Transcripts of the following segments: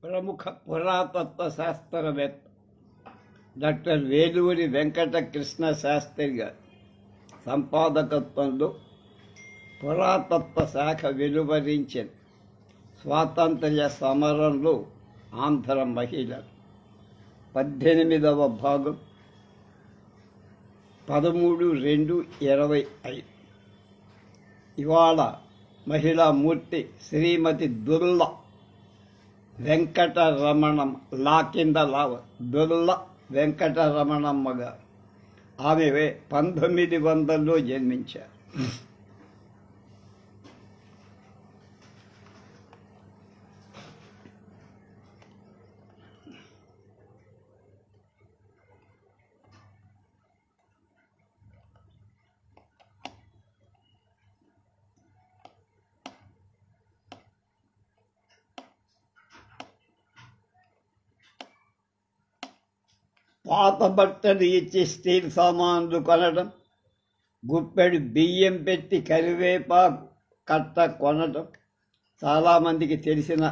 ప్రముఖ పురాతత్వ శాస్త్రవేత్త డాక్టర్ వేలూరి వెంకట కృష్ణ శాస్త్రి గారి సంపాదకత్వంలో పురాతత్వ శాఖ వెలువరించిన స్వాతంత్ర్య సమరంలో ఆంధ్ర మహిళలు 18వ భాగం 13/2/25. ఇవాళ మహిళా మూర్తి శ్రీమతి దుర్ల వెంకటరమణమ్మ, లా కింద లావ దుర్ల వెంకటరమణమ్మ గారు. ఆమె 1900లో జన్మించారు. పాత బట్టలు ఇచ్చి స్టీల్ సామాన్లు కొనడం, గుప్పెడు బియ్యం పెట్టి కరివేపాకు కట్ట కొనడం చాలామందికి తెలిసిన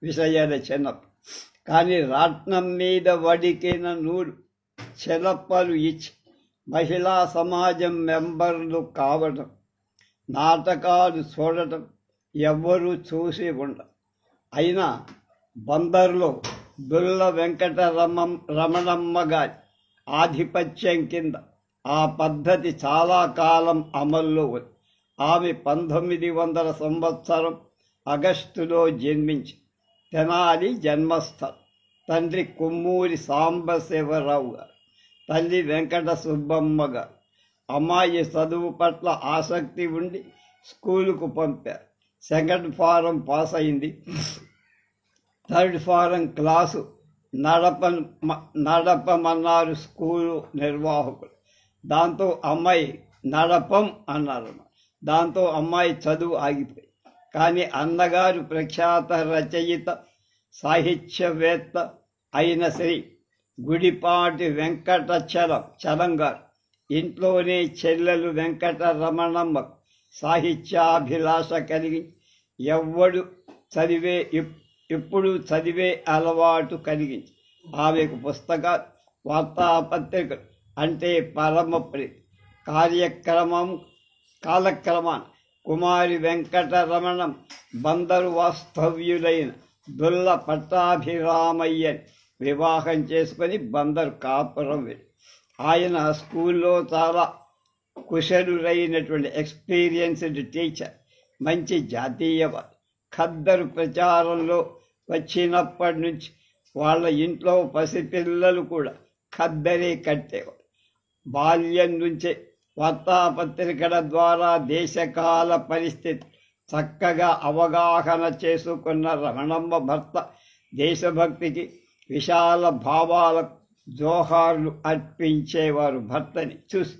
విషయాలే చిన్నప్పుడు. కానీ రాట్నం మీద వడికిన నూలు చెలప్పలు ఇచ్చి మహిళా సమాజం మెంబర్లు కావడం, నాటకాలు చూడటం ఎవ్వరూ చూసి ఉండరు. అయినా బందర్లో దుర్ల రమణమ్మ గారి ఆధిపత్యం కింద ఆ పద్ధతి చాలా కాలం అమల్లో ఉంది. ఆమె 1900 సంవత్సరం ఆగస్టులో జన్మించి తెనాలి జన్మస్థలం. తండ్రి కొమ్మూరి సాంబశివరావు గారు, తల్లి వెంకట సుబ్బమ్మ గారు. అమ్మాయి చదువు పట్ల ఆసక్తి ఉండి స్కూలుకు పంపారు. సెకండ్ ఫారం పాస్ అయింది. థర్డ్ ఫారం క్లాసు నడపమన్నారు స్కూలు నిర్వాహకులు. దాంతో అమ్మాయి నడపం అన్నారు. దాంతో అమ్మాయి చదువు ఆగిపోయి. కానీ అన్నగారు ప్రఖ్యాత రచయిత, సాహిత్యవేత్త అయిన శ్రీ గుడిపాటి చలం గారు ఇంట్లోనే చెల్లెలు వెంకటరమణమ్మ సాహిత్యాభిలాష కలిగి ఇప్పుడు చదివే అలవాటు కలిగించి ఆమెకు పుస్తకాలు, వార్తాపత్రికలు అంటే పరమ ప్రీతి. కాలక్రమాన కుమారి వెంకటరమణం బందరు వాస్తవ్యులైన దుల్ల పట్టాభిరామయ్యని వివాహం చేసుకొని బందరు కాపురం వెళ్ళి ఆయన స్కూల్లో చాలా కుశలురైనటువంటి ఎక్స్పీరియన్స్డ్ టీచర్, మంచి జాతీయవాది. ఖద్దరు ప్రచారంలో వచ్చినప్పటి నుంచి వాళ్ళ ఇంట్లో పసిపిల్లలు కూడా ఖద్దరే కట్టేవారు. బాల్యం నుంచే వార్తాపత్రికల ద్వారా దేశకాల పరిస్థితి చక్కగా అవగాహన చేసుకున్న రమణమ్మ భర్త దేశభక్తికి, విశాల భావాలకు జోహార్లు అర్పించేవారు. భర్తని చూసి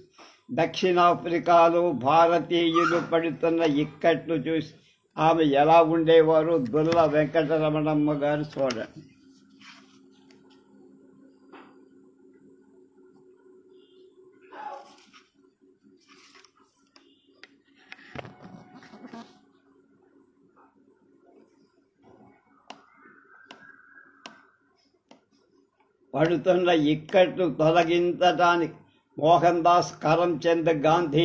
దక్షిణాఫ్రికాలో భారతీయులు పడుతున్న ఇక్కట్లు చూసి ఆమె ఎలా ఉండేవారు దుర్ల వెంకటరమణమ్మ గారు చూడండి. పడుతున్న ఇక్కట్లు తొలగించడానికి మోహన్ దాస్ కరంచంద్ గాంధీ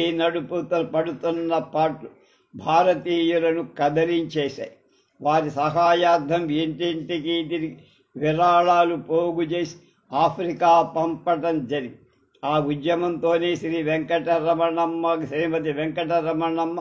పడుతున్న పాటలు భారతీయులను కదిలించేశాయి. వారి సహాయార్థం ఇంటింటికి తిరిగి విరాళాలు పోగు చేసి ఆఫ్రికా పంపడం జరిగింది. ఆ ఉద్యమంతోనే శ్రీమతి వెంకటరమణమ్మ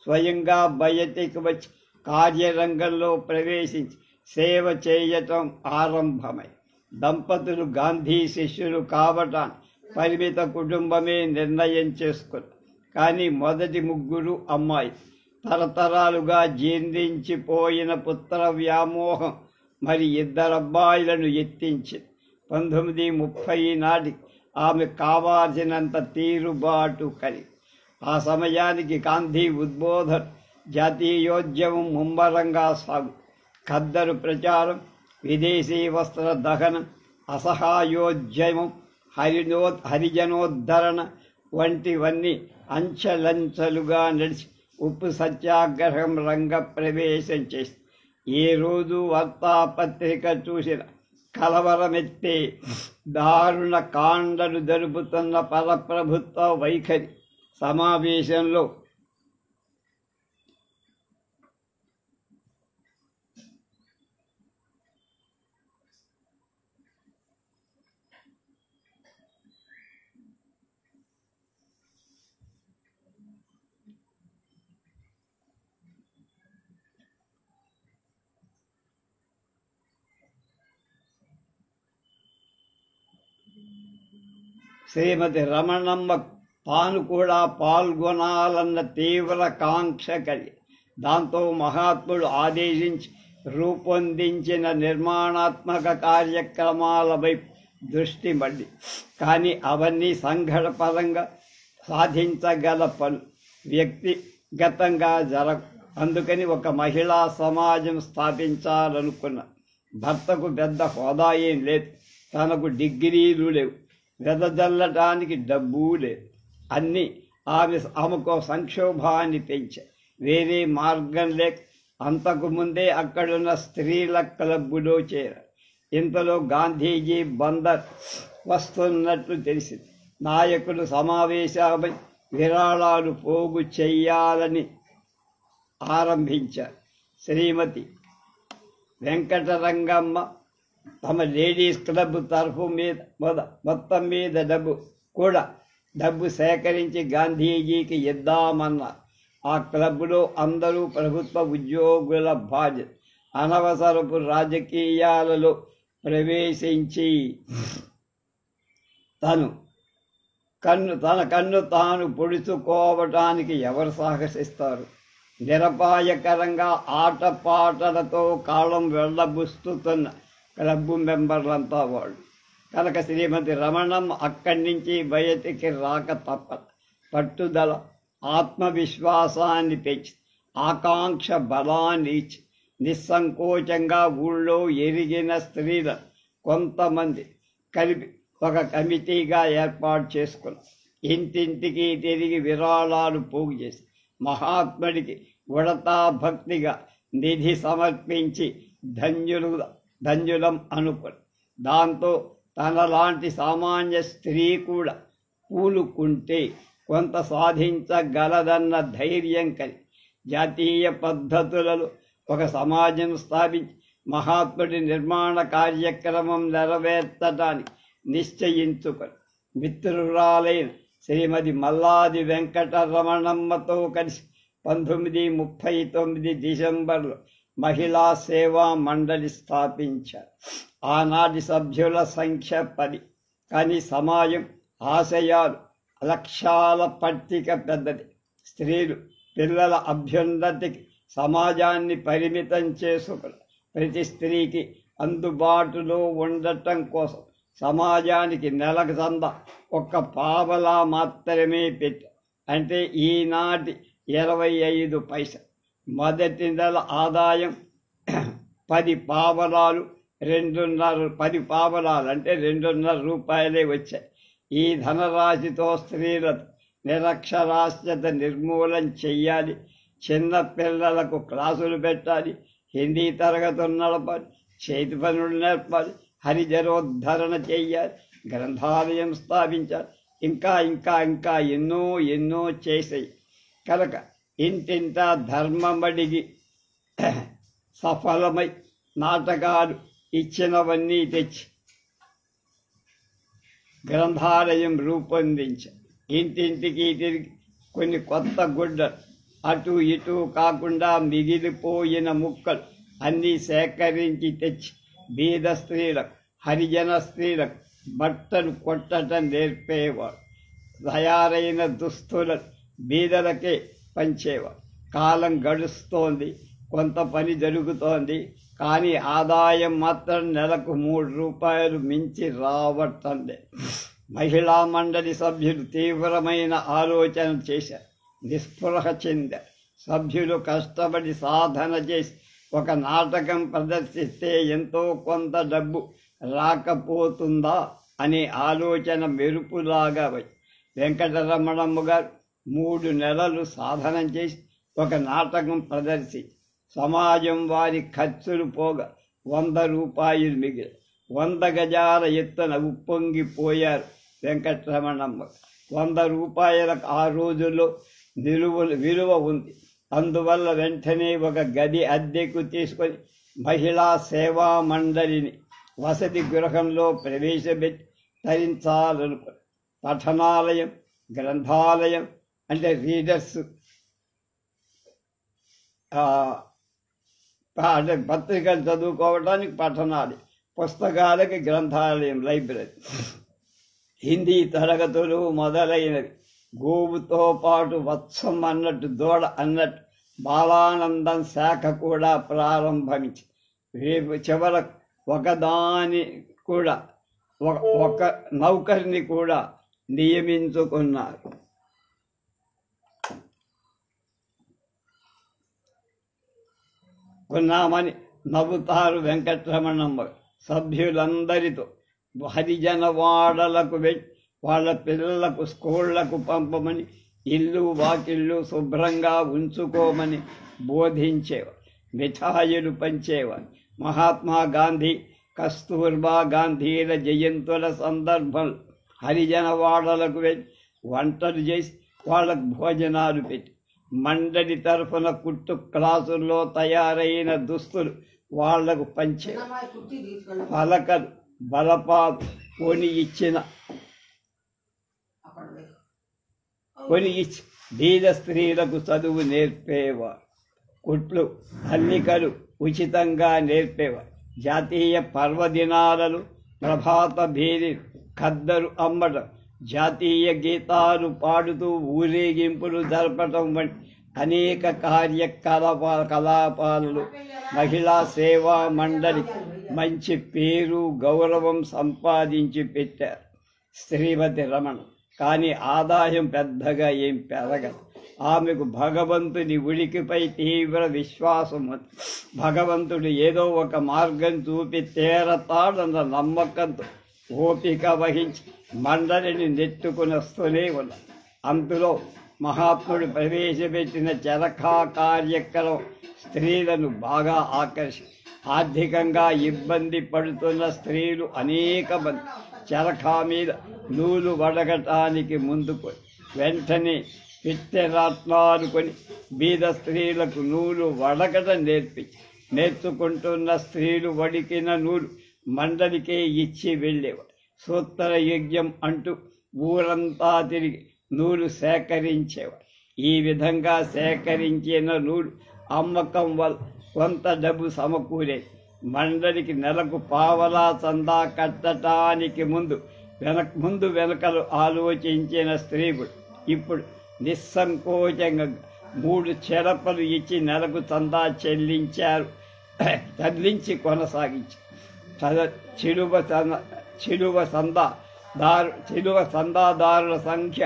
స్వయంగా బయటికి వచ్చి కార్యరంగంలో ప్రవేశించి సేవ చేయటం ఆరంభమై దంపతులు గాంధీ శిష్యులు కావటానికి పరిమిత కుటుంబమే నిర్ణయం చేసుకున్నారు. కానీ మొదటి ముగ్గురు అమ్మాయి. తరతరాలుగా జీర్ణించిపోయిన పుత్ర వ్యామోహం మరి 2 అబ్బాయిలను ఎత్తించింది. 1930 నాటికి ఆమె కావాల్సినంత తీరుబాటు కలిగి ఆ సమయానికి గాంధీ ఉద్బోధన, జాతీయోద్యమం ముమ్మరంగా సాగు. ఖద్దరు ప్రచారం, విదేశీ వస్త్ర దహనం, అసహాయోద్యమం, హరిజనోద్ధరణ వంటివన్నీ అంచెలంచెలుగా నడిచి ఉప్పు సత్యాగ్రహం రంగ ప్రవేశం చేసి ఏ రోజు వార్తాపత్రిక చూసిన కలవరమెత్తే దారుణ కాండలు జరుపుతున్న పరప్రభుత్వ వైఖరి సమావేశంలో శ్రీమతి రమణమ్మ తాను కూడా పాల్గొనాలన్న తీవ్ర కాంక్ష కలిగి దాంతో మహాత్ముడు ఆదేశించి రూపొందించిన నిర్మాణాత్మక కార్యక్రమాల వైపు దృష్టి మళ్ళీ కానీ అవన్నీ సంఘటపరంగా సాధించగల పనులు వ్యక్తిగతంగా అందుకని ఒక మహిళా సమాజం స్థాపించాలనుకున్న భర్తకు పెద్ద హోదా ఏం లేదు, తనకు డిగ్రీలు లేవు, వెదజల్లటానికి డబ్బు లేదు. అన్నీ ఆమెకు సంక్షోభాన్ని పెంచాయి. వేరే మార్గం లేక అంతకుముందే అక్కడున్న స్త్రీల క్లబ్బులో చేరారు. ఇంతలో గాంధీజీ బందర్ వస్తున్నట్లు తెలిసింది. నాయకులు సమావేశమై విరాళాలు పోగు చెయ్యాలని ఆరంభించారు. శ్రీమతి వెంకటరంగమ్మ తమ లేడీస్ క్లబ్ తరఫు మీద మొత్తం మీద డబ్బు సేకరించి గాంధీజీకి ఇద్దామన్నారు. ఆ క్లబ్లో అందరూ ప్రభుత్వ ఉద్యోగుల బాధ్యత. అనవసరపు రాజకీయాలలో ప్రవేశించి తన కన్ను తాను పొడుచుకోవటానికి ఎవరు సాహసిస్తారు? నిరపాయకరంగా ఆటపాటలతో కాలం వెళ్ళబుస్తున్న క్లబ్ మెంబర్లంతా వాళ్ళు. కనుక శ్రీమతి రమణమ్మ అక్కడి నుంచి బయటికి రాక తప్పదు. పట్టుదల, ఆత్మవిశ్వాసాన్ని పెంచి ఆకాంక్ష బలాన్ని ఇచ్చి నిస్సంకోచంగా ఊళ్ళో ఎరిగిన స్త్రీలను కొంతమంది కలిపి ఒక కమిటీగా ఏర్పాటు చేసుకుని ఇంటింటికి తిరిగి విరాళాలు పోగు చేసి మహాత్ముడికి ఉడతా భక్తిగా నిధి సమర్పించి ధన్యులం అనుకుని దాంతో తనలాంటి సామాన్య స్త్రీ కూడా పూలుకుంటే కొంత సాధించగలదన్న ధైర్యం కలిగి జాతీయ పద్ధతులలో ఒక సమాజం స్థాపించి మహాత్ముడి నిర్మాణ కార్యక్రమం నెరవేర్చడానికి నిశ్చయించుకొని మిత్రురాలైన శ్రీమతి మల్లాది వెంకటరమణమ్మతో కలిసి 1939 డిసెంబర్లో మహిళా సేవా మండలి స్థాపించారు. ఆనాటి సభ్యుల సంఖ్య 10. కానీ సమాజం ఆశయాలు లక్ష్యాల పట్టిక పెద్దది. స్త్రీలు పిల్లల అభ్యున్నతికి సమాజాన్ని పరిమితం చేసుకుని ప్రతి స్త్రీకి అందుబాటులో ఉండటం కోసం సమాజానికి నెలకు చందా 1 పావలా మాత్రమే పెట్టి, అంటే ఈనాటి 25 పైసలు. మొదటి నెల ఆదాయం 10 పావలాలు, 10 పావలాలు అంటే 2.5 రూపాయలే వచ్చాయి. ఈ ధనరాశితో స్త్రీలకు నిరక్షరాస్యత నిర్మూలన చెయ్యాలి. చిన్న పిల్లలకు క్లాసులు పెట్టాలి, హిందీ తరగతులు నడపాలి, చేతి పనులు నేర్పాలి, హరిజనోద్ధరణ చెయ్యాలి, గ్రంథాలయం స్థాపించాలి, ఇంకా ఇంకా ఇంకా ఎన్నో చేసాయి. కనుక ఇంటింటా ధర్మమడిగి సఫలమై నాటకాలు ఇచ్చినవన్నీ తెచ్చి గ్రంథాలయం రూపొందించి ఇంటింటికి తిరిగి కొన్ని కొత్త గుడ్డలు అటు ఇటు కాకుండా మిగిలిపోయిన ముక్కలు అన్నీ సేకరించి తెచ్చి బీద స్త్రీలకు, హరిజన స్త్రీలకు బట్టలు కొట్టడం నేర్పేవాడు. తయారైన దుస్తులను బీదలకే పంచేవాడు. కాలం గడుస్తోంది, కొంత పని జరుగుతోంది, కానీ ఆదాయం మాత్రం నెలకు 3 రూపాయలు మించి రావటం లేదు. మహిళా మండలి సభ్యులు తీవ్రమైన ఆలోచన చేశారు, నిస్పృహ చెందారు. సభ్యులు కష్టపడి సాధన చేసి ఒక నాటకం ప్రదర్శిస్తే ఎంతో కొంత డబ్బు రాకపోతుందా అనే ఆలోచన మెరుపులాగా వచ్చి వెంకటరమణమ్మ గారు 3 నెలలు సాధన చేసి ఒక నాటకం ప్రదర్శించి సమాజం వారి ఖర్చులు పోగా 100 రూపాయలు మిగిలి 100 గజాల ఎత్తున ఉప్పొంగిపోయారు వెంకటరమణమ్మ. 100 రూపాయలకు ఆ రోజుల్లో విలువ ఉంది. అందువల్ల వెంటనే ఒక గది అద్దెకు తీసుకొని మహిళా సేవా మండలిని వసతి గృహంలో ప్రవేశపెట్టి తరించాలనుకో. పఠనాలయం, గ్రంథాలయం అంటే రీడర్స్, అంటే పత్రికలు చదువుకోవడానికి పఠనాలయం, పుస్తకాలకి గ్రంథాలయం, లైబ్రరీ, హిందీ తరగతులు మొదలైనవి. గోవుతో పాటు వత్సం అన్నట్టు, దూడ అన్నట్టు బాలానందం శాఖ కూడా ప్రారంభించి చివరకు ఒకదాని కూడా ఒక నౌకర్ని కూడా నియమించుకున్నారు. కొన్నామని నవ్వుతారు వెంకటరమణమ్మ. సభ్యులందరితో హరిజనవాడలకు వెళ్ళి వాళ్ళ పిల్లలకు స్కూళ్లకు పంపమని, ఇల్లు వాకిళ్ళు శుభ్రంగా ఉంచుకోమని బోధించేవారు. మిఠాయిలు పంచేవారు. మహాత్మా గాంధీ, కస్తూర్బా గాంధీల జయంతుల సందర్భంలో హరిజనవాడలకు వెళ్ళి వంటలు చేసి వాళ్ళకు భోజనాలు పెట్టి, మండలి తరఫున కుట్టు క్లాసుల్లో తయారైన దుస్తులు వాళ్లకు పంచే, పలకలు, బలపాలు కొని ఇచ్చి బీద స్త్రీలకు చదువు నేర్పేవారు. కుట్లు, అల్లికలు ఉచితంగా నేర్పేవారు. జాతీయ పర్వదినాలను ప్రభాత భేరి ఖద్దరు అమ్మటం, జాతీయ గీతాలు పాడుతూ ఊరేగింపులు జరపటం వంటి అనేక కళాపాలను మహిళా సేవా మండలికి మంచి పేరు గౌరవం సంపాదించి పెట్టారు శ్రీమతి రమణ. కానీ ఆదాయం పెద్దగా ఏం పెరగదు. ఆమెకు భగవంతుని ఉనికిపై తీవ్ర విశ్వాసం ఉంది. భగవంతుడు ఏదో ఒక మార్గం చూపి తీరతాడన్న నమ్మకంతో ఓపిక వహించి మండలిని నెట్టుకుని వస్తూనే ఉన్నారు. అందులో మహాత్ముడు ప్రవేశపెట్టిన చరఖా కార్యక్రమం స్త్రీలను బాగా ఆకర్షి, ఆర్థికంగా ఇబ్బంది పడుతున్న స్త్రీలు అనేక మంది చరఖా మీద నూలు వడగటానికి ముందుకు వెంటనే పిత్తెరాట్నాలు కొని బీద స్త్రీలకు నూలు వడగటం నేర్చుకుంటున్న స్త్రీలు వడికిన నూలు మండలికే ఇచ్చి వెళ్ళేవారు. సూత్ర యజ్ఞం అంటూ ఊరంతా తిరిగి నూలు సేకరించేవారు. ఈ విధంగా సేకరించిన నూలు అమ్మకం వల్ల కొంత డబ్బు సమకూరేది. మండలికి నెలకు పావలా చందా కట్టడానికి ముందు వెనకలు ఆలోచించిన స్త్రీలు ఇప్పుడు నిస్సంకోచంగా 3 చెరపలు ఇచ్చి నెలకు చందా చెల్లించి కొనసాగించారు. చిలువ చందాదారుల సంఖ్య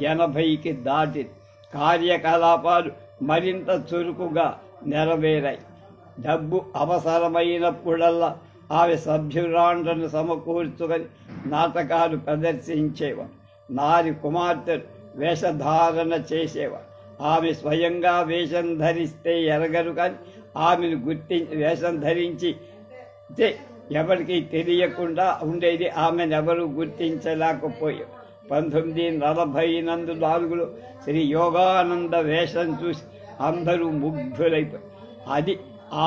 80కి దాటింది. కార్యకలాపాలు మరింత చురుకుగా నెరవేరాయి. డబ్బు అవసరమైనప్పుడల్లా ఆమె సభ్యురాండ్రను సమకూర్చుకొని నాటకాలు ప్రదర్శించేవారు. నారి కుమార్తెలు వేషధారణ చేసేవారు. ఆమె స్వయంగా వేషం ధరిస్తే ఎరగరు, కానీ ఆమెను వేషం ధరించి ఎవరికి తెలియకుండా ఉండేది. ఆమెను ఎవరు గుర్తించలేకపోయారు. 1944లో శ్రీ యోగానంద వేషం చూసి అందరూ ముగ్ధులైపోయారు. అది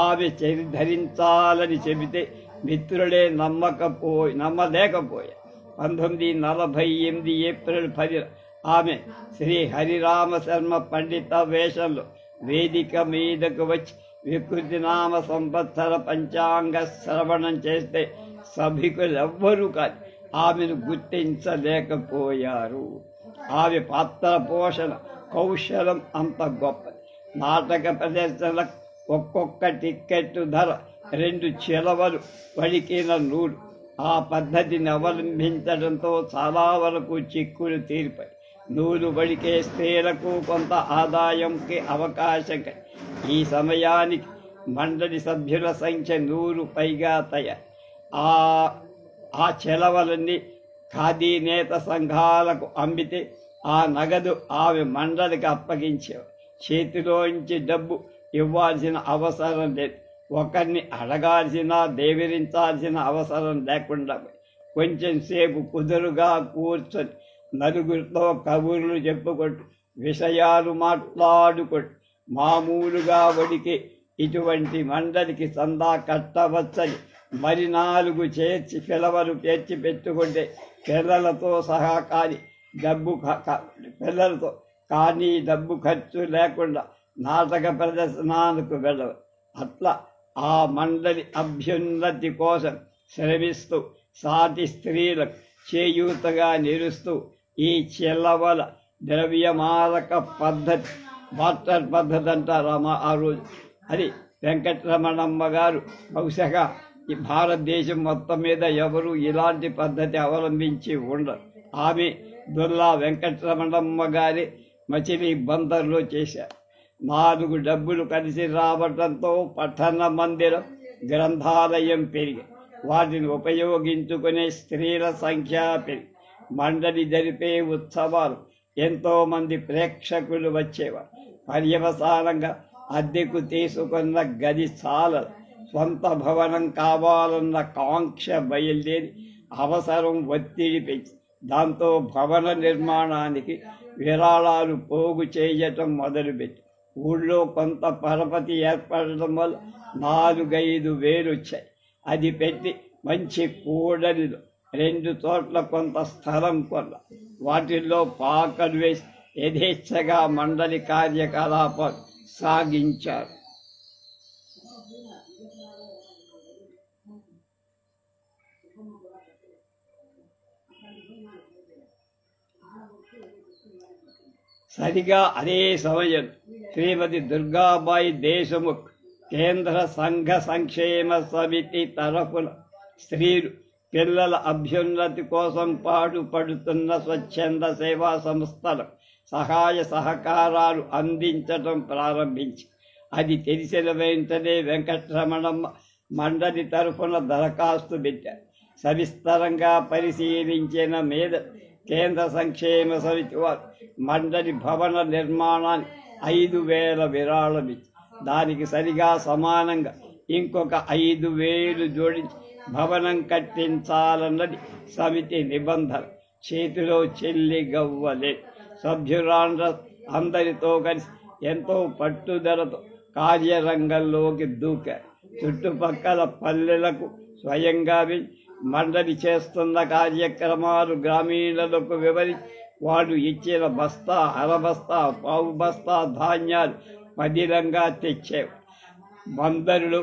ఆమె ధరించాలని చెబితే మిత్రులే నమ్మలేకపోయారు. 1948 ఏప్రిల్ 10 ఆమె శ్రీ హరిరామశర్మ పండిత వేషంలో వేదిక మీదకు వచ్చి వికృతినామ సంవత్సర పంచాంగ శ్రవణం చేస్తే సభికులెవ్వరూ కాదు ఆమెను గుర్తించలేకపోయారు. ఆమె పాత్ర పోషణ కౌశలం అంత గొప్పది. నాటక ప్రదర్శనలకు ఒక్కొక్క టిక్కెట్టు ధర 2 చిలవలు వడికిన నూలు. ఆ పద్ధతిని అవలంబించడంతో చాలా వరకు చిక్కులు తీరిపాయి. నూలు వడికే స్త్రీలకు కొంత ఆదాయంకి అవకాశం. ఈ సమయానికి మండలి సభ్యుల సంఖ్య 100 పైగా తయారు. ఆ చెలవలన్నీ ఖాదీ నేత సంఘాలకు అమ్మితే ఆ నగదు ఆమె మండలికి అప్పగించేవారు. చేతిలోంచి డబ్బు ఇవ్వాల్సిన అవసరం లేదు. ఒకరిని అడగాల్సిన దేవిరించాల్సిన అవసరం లేకుండా కొంచెం సేపు కుదురుగా కూర్చొని నలుగురితో కబుర్లు చెప్పుకుంటూ విషయాలు మాట్లాడుకుంటూ మామూలుగా వడికి ఇటువంటి మండలికి చందా కట్టవచ్చని మరి 4 చేర్చి పిల్లలు పేర్చి పెట్టుకుంటే పిల్లలతో సహా కానీ డబ్బు ఖర్చు లేకుండా నాటక ప్రదర్శనాలకు వెళ్ళవు. అట్లా ఆ మండలి అభ్యున్నతి కోసం శ్రమిస్తూ సాటి స్త్రీలకు చేయూతగా నిలుస్తూ ఈ చెల్లవల ద్రవ్యమారక పద్ధతి, వాటర్ పద్ధతి అంటారు ఆ రోజు. అది వెంకటరమణమ్మ గారు బహుశా ఈ భారతదేశం మొత్తం మీద ఎవరు ఇలాంటి పద్ధతి అవలంబించి ఉండరు. ఆమె దుర్లా వెంకటరమణమ్మ గారి మచిలీ బందర్లో చేశారు. 4 డబ్బులు కలిసి రావడంతో పట్టణ మందిరం, గ్రంథాలయం పెరిగి వాటిని ఉపయోగించుకునే స్త్రీల సంఖ్య పెరిగి మండలి జరిపే ఉత్సవాలు ఎంతోమంది ప్రేక్షకులు వచ్చేవారు. పర్యవసానంగా అద్దెకు తీసుకున్న గది చాలదు. స్వంత భవనం కావాలన్న కాంక్ష బయలుదేరి అవసరం ఒత్తిడి పెంచి దాంతో భవన నిర్మాణానికి విరాళాలు పోగు చేయటం మొదలుపెట్టి ఊళ్ళో కొంత పరపతి ఏర్పడడం వల్ల 4-5 వేలు వచ్చాయి. అది పెట్టి మంచి కూడలిలో 2 చోట్ల కొంత స్థలం కొన్న వాటిల్లో పాకలు వేసి యథేచ్ఛగా మండలి కార్యకలాపాలు సాగించారు. సరిగా అదే సమయం శ్రీమతి దుర్గాబాయి దేశముఖ్ కేంద్ర సంఘ సంక్షేమ సమితి తరఫున స్త్రీలు పిల్లల అభ్యున్నతి కోసం పాటుపడుతున్న స్వచ్ఛంద సేవా సంస్థలకు సహాయ సహకారాలు అందించడం ప్రారంభించి అది తెలిసిన వెంటనే వెంకటరమణమ్మ మండలి తరఫున దరఖాస్తు పెట్టారు. సవిస్తరంగా పరిశీలించిన మీద కేంద్ర సంక్షేమ సమితి వారు మండలి భవన నిర్మాణానికి 5,000 విరాళం ఇచ్చి దానికి సరిగా సమానంగా ఇంకొక 5,000 జోడించి భవనం కట్టించాలన్నది సమితి నిబంధన. చేతిలో చెల్లి గవ్వలే. సభ్యురాండ్ర అందరితో కలిసి ఎంతో పట్టుదలతో కార్యరంగంలోకి దూకారు. చుట్టుపక్కల పల్లెలకు స్వయంగా మండలి చేస్తున్న కార్యక్రమాలు గ్రామీణులకు వివరించి వాడు ఇచ్చిన బస్తా, అరబస్తా, పావు బస్తా ధాన్యాలు పదిలంగా తెచ్చేవారు. బందరులు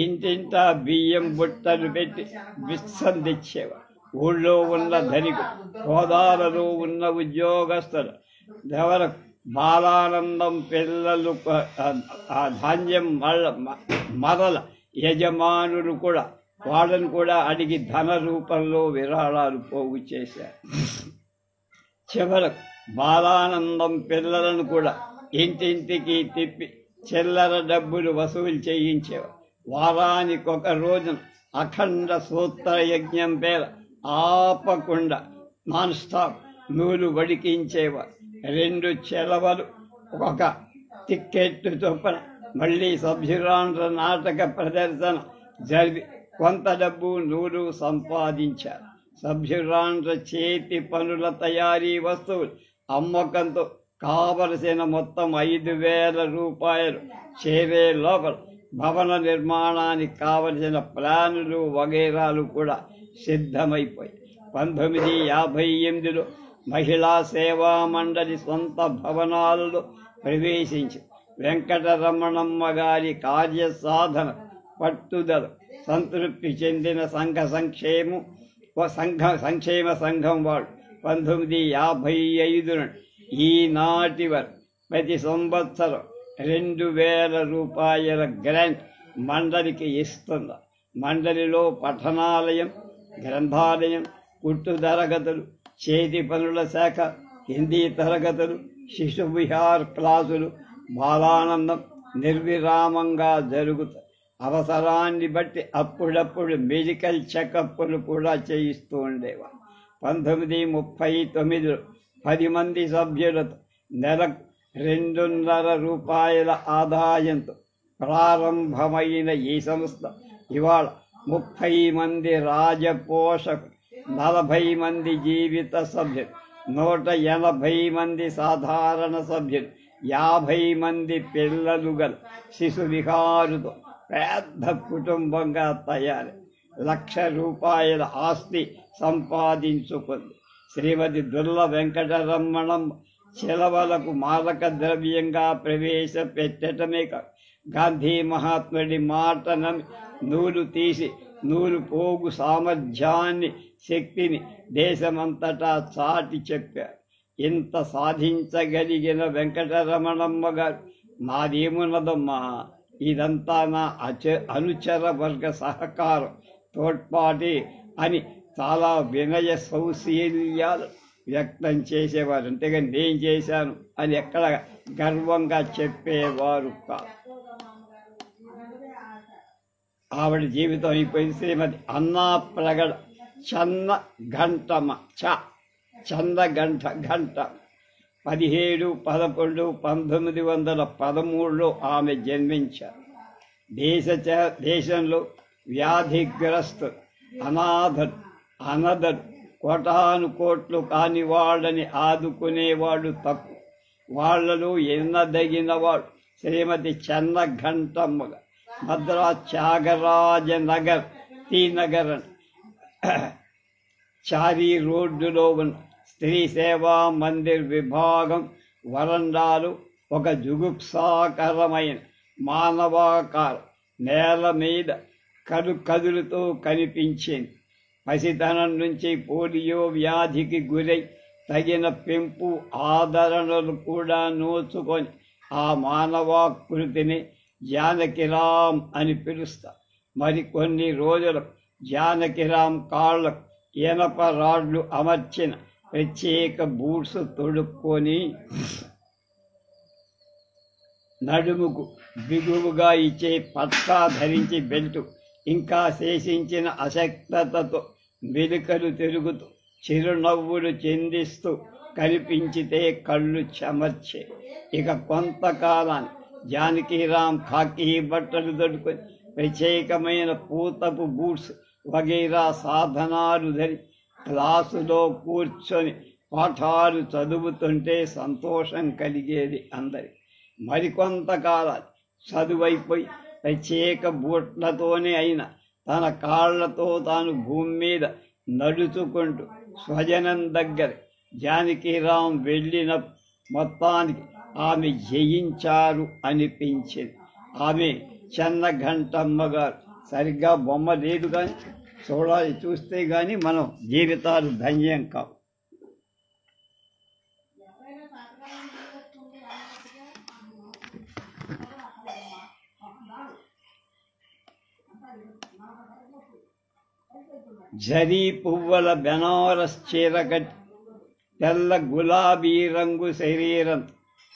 ఇంటింటా బియ్యం బుట్టలు పెట్టి విత్సం తెచ్చేవారు. ఊళ్ళో ఉన్న ధనికులు, హోదాలలో ఉన్న ఉద్యోగస్తులు ఎవరకు బాలానందం పిల్లలు ఆ ధాన్యం మరల యజమానులు కూడా వాళ్ళను కూడా అడిగి ధన రూపంలో విరాళాలు పోగు చేశారు. చివరకు బాలానందం పిల్లలను కూడా ఇంటింటికి తిప్పి చిల్లర డబ్బులు వసూలు చేయించేవారు. వారానికి ఒక రోజున అఖండ సూత్ర యజ్ఞం పేర ఆపకుండా నాన్ స్టాప్ నూలు వడికించేవారు. 2 చెలవలు ఒక టిక్కెట్టు చొప్పున మళ్ళీ సభ్యురాండ్ర నాటక ప్రదర్శన జరిపి కొంత డబ్బు నూలు సంపాదించారు. సభ్యురాండ్ర చేతి పనుల తయారీ వస్తువులు అమ్మకంతో కావలసిన మొత్తం 5,000 రూపాయలు చేరే లోపల భవన నిర్మాణానికి కావలసిన ప్లానులు వగైరాలు కూడా సిద్ధమైపోయి 1958లో మహిళా సేవా మండలి సొంత భవనాలలో ప్రవేశించి వెంకటరమణమ్మ గారి కార్యసాధన పట్టుదల సంతృప్తి చెందిన సంక్షేమ సంఘం వాడు 1955 నుండి ఈనాటి వరకు ప్రతి సంవత్సరం 2,000 రూపాయల గ్రాంట్ మండలికి ఇస్తుంది. మండలిలో పఠనాలయం, గ్రంథాలయం, కుట్టు తరగతులు, చేతి పనుల శాఖ, హిందీ తరగతులు, శిశు విహార్ క్లాసులు బాలానందం నిర్విరామంగా జరుగుతాయి. అవసరాన్ని బట్టి అప్పుడప్పుడు మెడికల్ చెకప్లు కూడా చేయిస్తూ ఉండేవారు. 1939లో 10 మంది సభ్యులతో నెలకు 2,500 రూపాయల ఆదాయంతో ప్రారంభమైన ఈ సంస్థ ఇవాళ 30 మంది రాజపోషకులు, 40 మంది జీవిత సభ్యులు, 180 మంది సాధారణ సభ్యులు, 50 మంది పిల్లలు గల శిశు విహారుతో పెద్ద కుటుంబంగా తయారు. ₹1,00,000 ఆస్తి సంపాదించుకుంది. శ్రీమతి దుర్ల వెంకటరమణమ్మ సెలవులకు మాదక ద్రవ్యంగా ప్రవేశపెట్టడమే కాదు, గాంధీ మహాత్ముడి మాట నమ్మి నూలు తీసి నూలు పోగు సామర్థ్యాన్ని, శక్తిని దేశమంతటా చాటి చెప్పారు. ఇంత సాధించగలిగిన వెంకటరమణమ్మ గారు, నాదేమున్నదమ్మా, ఇదంతా నా అనుచర వర్గ సహకారం, తోడ్పాటి అని చాలా వినయ సౌశీల్యాలు వ్యక్తం చేసేవారు. అంతేగాని నేను చేశాను అని ఎక్కడ గర్వంగా చెప్పేవారు కాదు. ఆవిడ జీవితం అయిపోయింది. శ్రీమతి అన్నా ప్రగడ చన్న గంటమ్మ చందగంట 17-11-1913లో ఆమె జన్మించారు. దేశంలో వ్యాధిగ్రస్తులు, అనదరు, కోటాను కోట్లు కాని వాళ్ళని ఆదుకునేవాడు తక్కువ. వాళ్లలో ఎన్నదగినవాడు శ్రీమతి చన్నఘంటమ్మగా మద్రాస్ త్యాగరాజనగర్ టీ నగర్ చారీ రోడ్డులో ఉన్న స్త్రీ సేవా మందిర్ విభాగం వరండాలు ఒక జుగుప్సాకరమైన మానవాకారం నేల మీద కదులుతూ కనిపించింది. పసితనం నుంచి పోలియో వ్యాధికి గురై తగిన పెంపు ఆదరణలు కూడా నోచుకొని ఆ మానవాకృతిని జానకిరాం అని పిలుస్తారు. మరికొన్ని రోజులు జానకిరాం కాళ్ళకు ఇనప రాడ్లు అమర్చిన ప్రత్యేక బూట్స్ తొడుక్కొని నడుముకు బిగువుగా ఇచ్చే పట్కా ధరించి బెల్టు, ఇంకా శేషించిన అశక్తతతో వెలుకలు తిరుగుతూ చిరునవ్వులు చెందిస్తూ కనిపించితే కళ్ళు చెమర్చే. ఇక కొంతకాలాన్ని జానకిరాం ఖాకీ బట్టలు దొడుకొని ప్రత్యేకమైన పూతపు బూట్స్ వగైరా సాధనాలు ధరి క్లాసులో కూర్చొని పాఠాలు చదువుతుంటే సంతోషం కలిగేది అందరి. మరికొంతకాలాన్ని చదువైపోయి ప్రత్యేక బూట్లతోనే అయినా తన కాళ్లతో తాను భూమి మీద నడుచుకుంటూ స్వజనం దగ్గర జానకిరాం వెళ్ళిన మొత్తానికి ఆమె జయించారు అనిపించింది. ఆమె చన్నఘంటమ్మ గారు సరిగ్గా బొమ్మ లేదు, కానీ చూడాలి, చూస్తే కానీ మనం జీవితాలు ధన్యం కావు. జరీ పువ్వుల బెనారస్ చీర కట్టి తెల్ల గులాబీ రంగు శరీరం,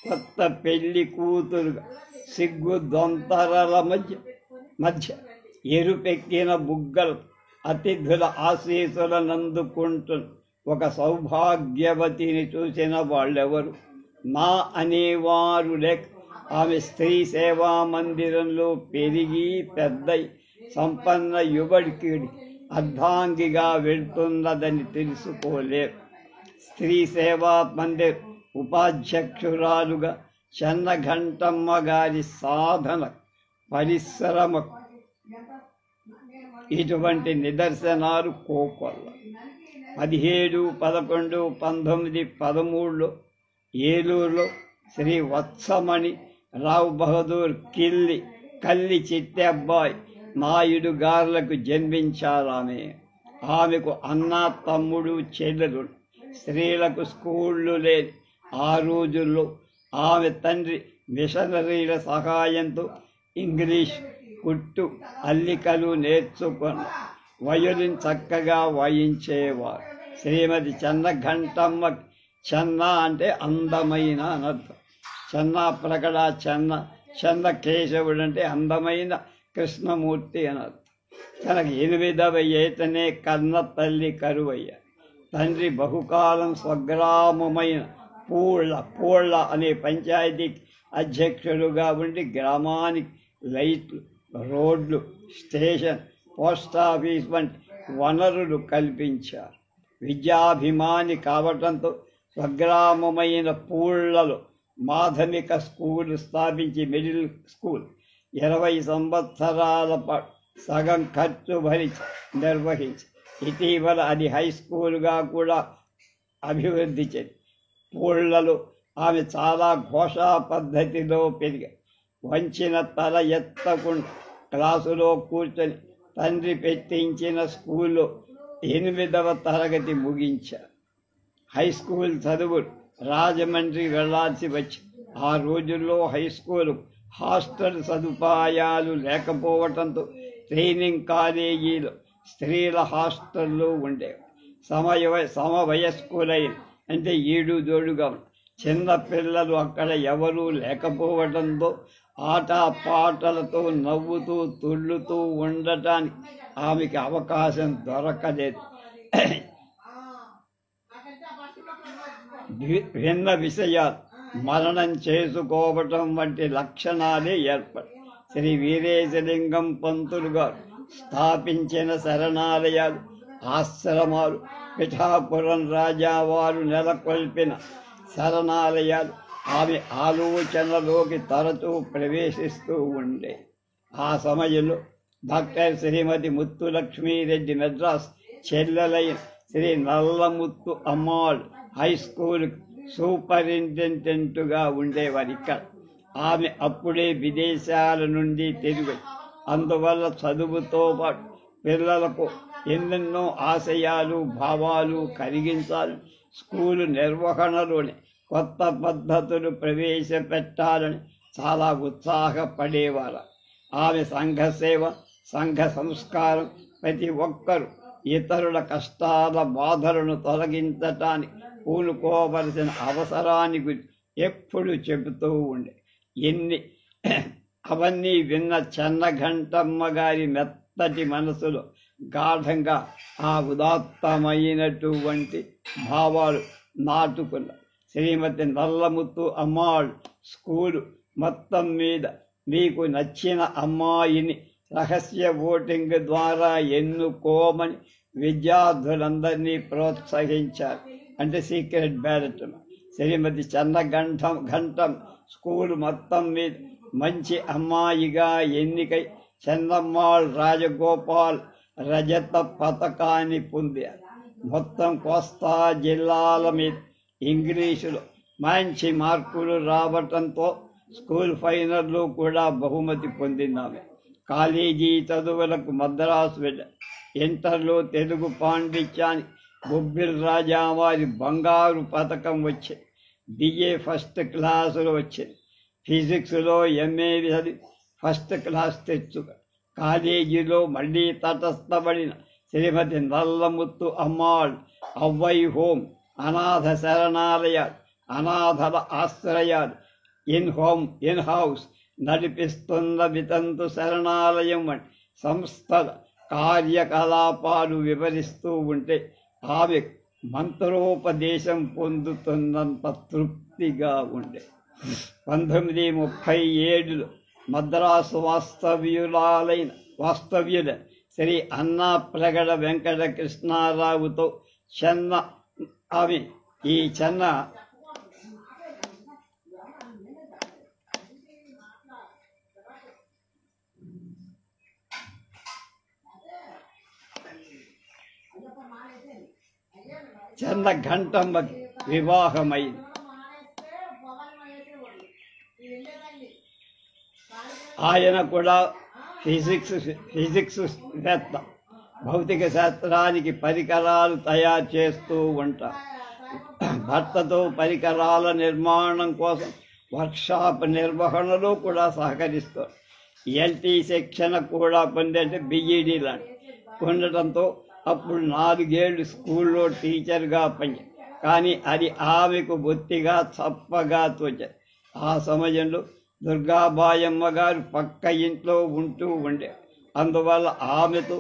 కొత్త పెళ్లి కూతురుగా సిగ్గు దొంతరల మధ్య ఎరుపెక్కిన బుగ్గలు అతిథుల ఆశీస్సులనందుకుంటున్న ఒక సౌభాగ్యవతిని చూసిన వాళ్ళెవరు? నా అనేవారు లేక ఆమె స్త్రీ సేవా మందిరంలో పెరిగి పెద్దయి సంపన్న యువడికి అర్ధాంగిగా వెళ్తున్నదని తెలుసుకోలేరు. స్త్రీ సేవా మందిర్ ఉపాధ్యక్షురాలుగా చన్నఘంటమ్మ గారి సాధన పరిశ్రమ ఇటువంటి నిదర్శనాలు కోకొల్ల. 17, 11, 19, 13లో ఏలూరులో శ్రీ వత్సమణి రావు బహదూర్ కల్లి చిట్టి అబ్బాయి నాయుడు గారులకు జన్మించారామె. ఆమెకు అన్న, తమ్ముడు, చెల్లెలు. స్త్రీలకు స్కూళ్ళు లేని ఆ రోజుల్లో ఆమె తండ్రి మిషనరీల సహాయంతో ఇంగ్లీష్, కుట్టు, అల్లికలు నేర్చుకున్న వయోలిన్ చక్కగా వాయించేవారు. శ్రీమతి చన్నఘంటమ్మ, చెన్న అంటే అందమైన అనర్థం. చెన్న ప్రకట చెన్న కేశవుడు అంటే అందమైన కృష్ణమూర్తి అనర్థం. తనకు 8వ ఏటనే కన్న తల్లి కరువయ్య. తండ్రి బహుకాలం స్వగ్రామమైన పూళ్ళ అనే పంచాయతీకి అధ్యక్షుడుగా ఉండి గ్రామానికి లైట్లు, రోడ్లు, స్టేషన్, పోస్టాఫీస్ వంటి వనరులు కల్పించారు. విద్యాభిమాని కావటంతో స్వగ్రామమైన పూళ్లలో మాధ్యమిక స్కూలు స్థాపించి మిడిల్ స్కూల్ 20 సంవత్సరాల పాటు సగం ఖర్చు భరించి నిర్వహించి ఇటీవల అది హై స్కూల్గా కూడా అభివృద్ధి చెంది పూళ్లలో ఆమె చాలా ఘోషా పద్ధతిలో పెరిగాయి. వంచిన తల ఎత్తకుండా క్లాసులో కూర్చొని తండ్రి పెట్టించిన స్కూల్లో 8వ తరగతి ముగించారు. హై స్కూల్ చదువులు రాజమండ్రి వెళ్లాల్సి వచ్చి ఆ రోజుల్లో హై స్కూలు హాస్టల్ సదుపాయాలు లేకపోవడంతో ట్రైనింగ్ కాలేజీలో స్త్రీల హాస్టల్లో ఉండేవి. సమవయస్కులైన అంటే ఈడుదోడుగా చిన్న పిల్లలు అక్కడ ఎవరూ లేకపోవడంతో ఆట పాటలతో నవ్వుతూ తుళ్ళుతూ ఉండటానికి ఆమెకి అవకాశం దొరకలేదు. భిన్న విషయాలు మరణం చేసుకోవటం వంటి లక్షణాలే ఏర్పడి శ్రీ వీరేశలింగం పంతులు గారు స్థాపించిన శరణాలయాలు, ఆశ్రమాలు, పిఠాపురం రాజావారు నెలకొల్పిన శరణాలయాలు ఆమె ఆలోచనలోకి తరచూ ప్రవేశిస్తూ ఉండే. ఆ సమయంలో డాక్టర్ శ్రీమతి ముత్తులక్ష్మీరెడ్డి మెడ్రాస్ చెల్లెలైన శ్రీ నల్లముత్తు అమ్మాళ్ హై స్కూల్ సూపరింటెండెంట్గా ఉండేవారు. ఇక్కడ ఆమె అప్పుడే విదేశాల నుండి తిరిగి, అందువల్ల చదువుతో పాటు పిల్లలకు ఎన్నెన్నో ఆశయాలు, భావాలు కలిగించాలి, స్కూలు నిర్వహణలోని కొత్త పద్ధతులు ప్రవేశపెట్టాలని చాలా ఉత్సాహపడేవారు. ఆమె సంఘ సేవ, సంఘ సంస్కారం, ప్రతి ఒక్కరూ ఇతరుల కష్టాల బాధలను తొలగించటానికి పూనుకోవలసిన అవసరాన్ని గురించి ఎప్పుడు చెబుతూ ఉండే. అవన్నీ విన్న చెన్నఘంటమ్మ గారి మెత్తటి మనసులో గాఢంగా ఆ ఉదాత్తమైనటువంటి భావాలు నాటుకున్నారు. శ్రీమతి నల్లముత్తు అమ్మాళ్ స్కూలు మొత్తం మీద మీకు నచ్చిన అమ్మాయిని రహస్య ఓటింగ్ ద్వారా ఎన్నుకోమని విద్యార్థులందరినీ ప్రోత్సహించారు. అంటే సీక్రెట్ బ్యాలెట్. శ్రీమతి చెన్నఘంటం స్కూలు మొత్తం మీద మంచి అమ్మాయిగా ఎన్నికై చెన్నమ్మాళ్ రాజగోపాల్ రజత పథకాన్ని పొందారు. మొత్తం కోస్తా జిల్లాల మీద ఇంగ్లీషులో మంచి మార్కులు రావటంతో స్కూల్ ఫైనల్లో కూడా బహుమతి పొందినామె. కాలేజీ చదువులకు మద్రాసు వెళ్ళారు. ఇంటర్లో తెలుగు పాండిత్యాన్ని బొబ్బిల్ రాజా వారి బంగారు పథకం వచ్చింది. బిఏ ఫస్ట్ క్లాసులో వచ్చింది. ఫిజిక్స్లో ఎంఏ ఫస్ట్ క్లాస్ తెచ్చుక కాలేజీలో మళ్ళీ తటస్థపడిన శ్రీమతి నల్లముత్తు అమ్మాళ్ అవ్వై హోమ్, అనాథ శరణాలయాలు, అనాథల ఆశ్రయాలు, ఇన్ హౌస్ నడిపిస్తున్న వితంతు శరణాలయం వంటి సంస్థల కార్యకలాపాలు వివరిస్తూ ఉంటే ఆమె మంత్రోపదేశం పొందుతున్నంత తృప్తిగా ఉండే. 1937లో మద్రాసు వాస్తవ్యుల శ్రీ అన్నాప్రగడ వెంకట కృష్ణారావుతో చెన్నఘంటమ్మ వివాహమైంది. ఆయన కూడా ఫిజిక్స్ వేత్త, భౌతిక శాస్త్రానికి పరికరాలు తయారు చేస్తూ ఉంటారు. భర్తతో పరికరాల నిర్మాణం కోసం వర్క్షాప్ నిర్వహణలో కూడా సహకరిస్తారు. ఎల్టీ శిక్షణ కూడా పొందేంటే బిఈడి లాంటి పొందడంతో అప్పుడు 4 ఏళ్ళు స్కూల్లో టీచర్గా పని, కానీ అది ఆమెకు బొత్తిగా చప్పగా తోచారు. ఆ సమయంలో దుర్గాబాయమ్మ గారు పక్క ఇంట్లో ఉంటూ ఉండే. అందువల్ల ఆమెతో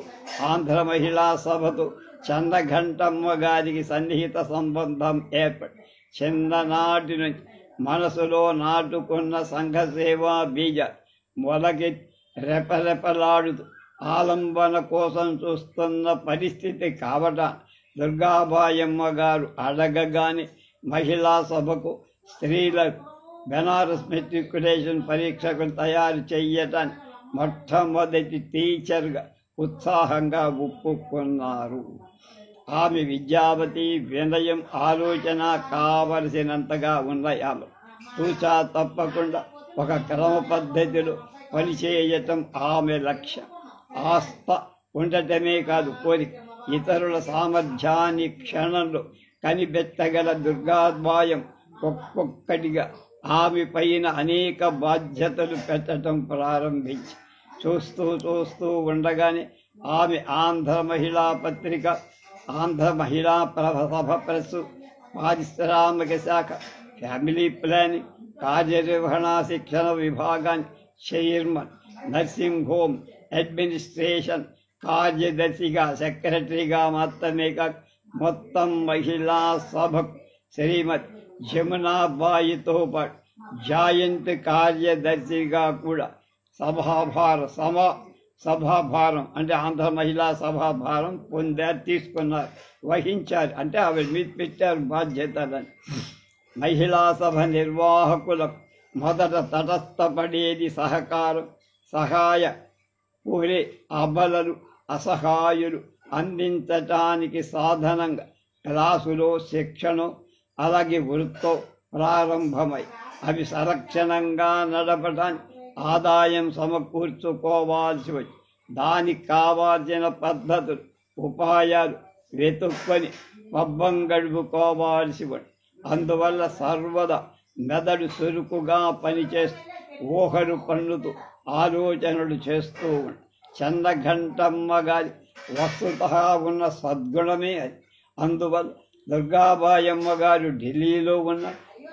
ఆంధ్ర మహిళా సభతో చెన్నఘంటమ్మ గారికి సన్నిహిత సంబంధం ఏర్పడి చిన్ననాటి నుంచి మనసులో నాటుకున్న సంఘ సేవా బీజ రెపరెపలాడుతూ ఆలంబన కోసం చూస్తున్న పరిస్థితి కావట దుర్గాబాయమ్మ గారు అడగగానే మహిళా సభకు స్త్రీలకు బెనారస్ మెట్రికులేషన్ పరీక్షకు తయారు చెయ్యటానికి మొట్టమొదటి టీచర్గా ఉత్సాహంగా ఒప్పుకున్నారు. ఆమె విద్యావతి, వినయం, ఆలోచన కావలసినంతగా ఉన్నాయి. తూచా తప్పకుండా ఒక క్రమ పద్ధతిలో పనిచేయటం ఆమె లక్ష్యం. ఆస్థ ఉండటమే కాదు కోరిక. ఇతరుల సామర్థ్యాన్ని క్షణంలో కనిపెట్టగల దుర్గాద్వాయం ఒక్కొక్కటిగా ఆమె పైన అనేక బాధ్యతలు పెట్టడం ప్రారంభించి చూస్తూ ఉండగానే ఆమె ఆంధ్ర మహిళా పత్రిక, ఆంధ్ర మహిళా సభ ప్రెస్, పారిశ్రామిక శాఖ, ఫ్యామిలీ ప్లానింగ్, కార్యనిర్వహణ శిక్షణ విభాగానికి చైర్మన్, నర్సింగ్ హోమ్ అడ్మినిస్ట్రేషన్ కార్యదర్శిగా, సెక్రటరీగా మాత్రమే కాక మొత్తం మహిళా సభకు శ్రీమతి జమునాబాయితో పాటు జాయింట్ కార్యదర్శిగా కూడా సభాభారం అంటే ఆంధ్ర మహిళా సభాభారం తీసుకున్నారు, వహించారు. అంటే ఆవిడ మీద పెట్టారు బాధ్యతలని. మహిళా సభ నిర్వాహకులకు మొదట తటస్థపడేది సహకారం, సహాయ ఊరే అబలలు, అసహాయులు అందించటానికి సాధనంగా క్లాసులో శిక్షణ, అలాగే వృత్తో ప్రారంభమై అవి సంరక్షణంగా నడపడానికి ఆదాయం సమకూర్చుకోవాల్సి వచ్చి దానికి కావాల్సిన పద్ధతులు, ఉపాయాలు వెతుక్కొని పబ్బం గడుపుకోవాల్సి వచ్చి అందువల్ల సర్వదా మెదడు చురుకుగా పనిచేస్తూ ఊహలు పన్నుతూ ఆలోచనలు చేస్తూ ఉండి చంద్రఘంటమ్మ గారి వస్తుత ఉన్న సద్గుణమే అది. అందువల్ల దుర్గాబాయమ్మ గారు ఢిల్లీలో ఉన్న,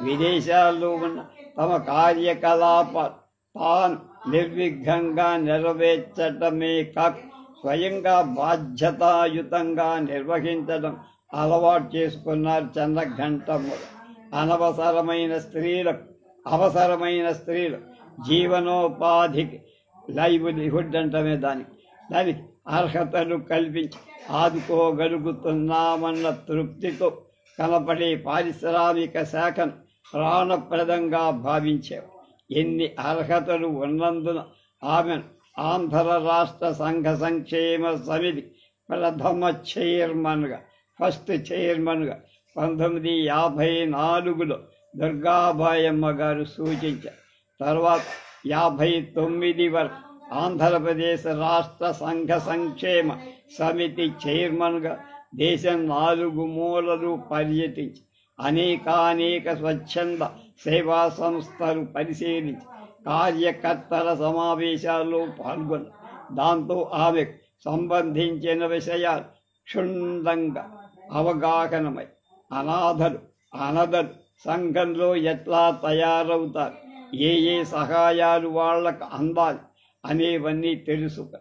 విదేశాల్లో ఉన్న తమ కార్యకలాపాలు తాను నిర్విఘ్నంగా నెరవేర్చటమే కాక స్వయంగా బాధ్యతాయుతంగా నిర్వహించడం అలవాటు చేసుకున్నారు చంద్రఘంటమ్మ. అవసరమైన స్త్రీలకు జీవనోపాధికి లైవ్లీహుడ్ అంటమే దానికి అర్హతలు కల్పించి ఆదుకోగలుగుతున్నామన్న తృప్తితో కనపడే పారిశ్రామిక శాఖను ప్రాణప్రదంగా భావించారు. ఎన్ని అర్హతలు ఉన్నందున ఆమెను ఆంధ్ర రాష్ట్ర సంఘ సంక్షేమ సమితి ప్రథమ చైర్మన్గా, ఫస్ట్ చైర్మన్గా 1954లో దుర్గాబాయమ్మ గారు సూచించారు. తర్వాత 59 వరకు ఆంధ్రప్రదేశ్ రాష్ట్ర సంఘ సంక్షేమ సమితి చైర్మన్గా దేశం 4 మూలలు పర్యటించి అనేక స్వచ్ఛంద సేవా సంస్థలు పరిశీలించి కార్యకర్తల సమావేశాల్లో పాల్గొని దాంతో ఆమెకు సంబంధించిన విషయాలు క్షుణ్ణంగా అవగాహనమై అనాథలు అనదలు సంఘంలో ఎట్లా తయారవుతారు, ఏ సహాయాలు వాళ్లకు అందాలి అనేవన్నీ తెలుసుక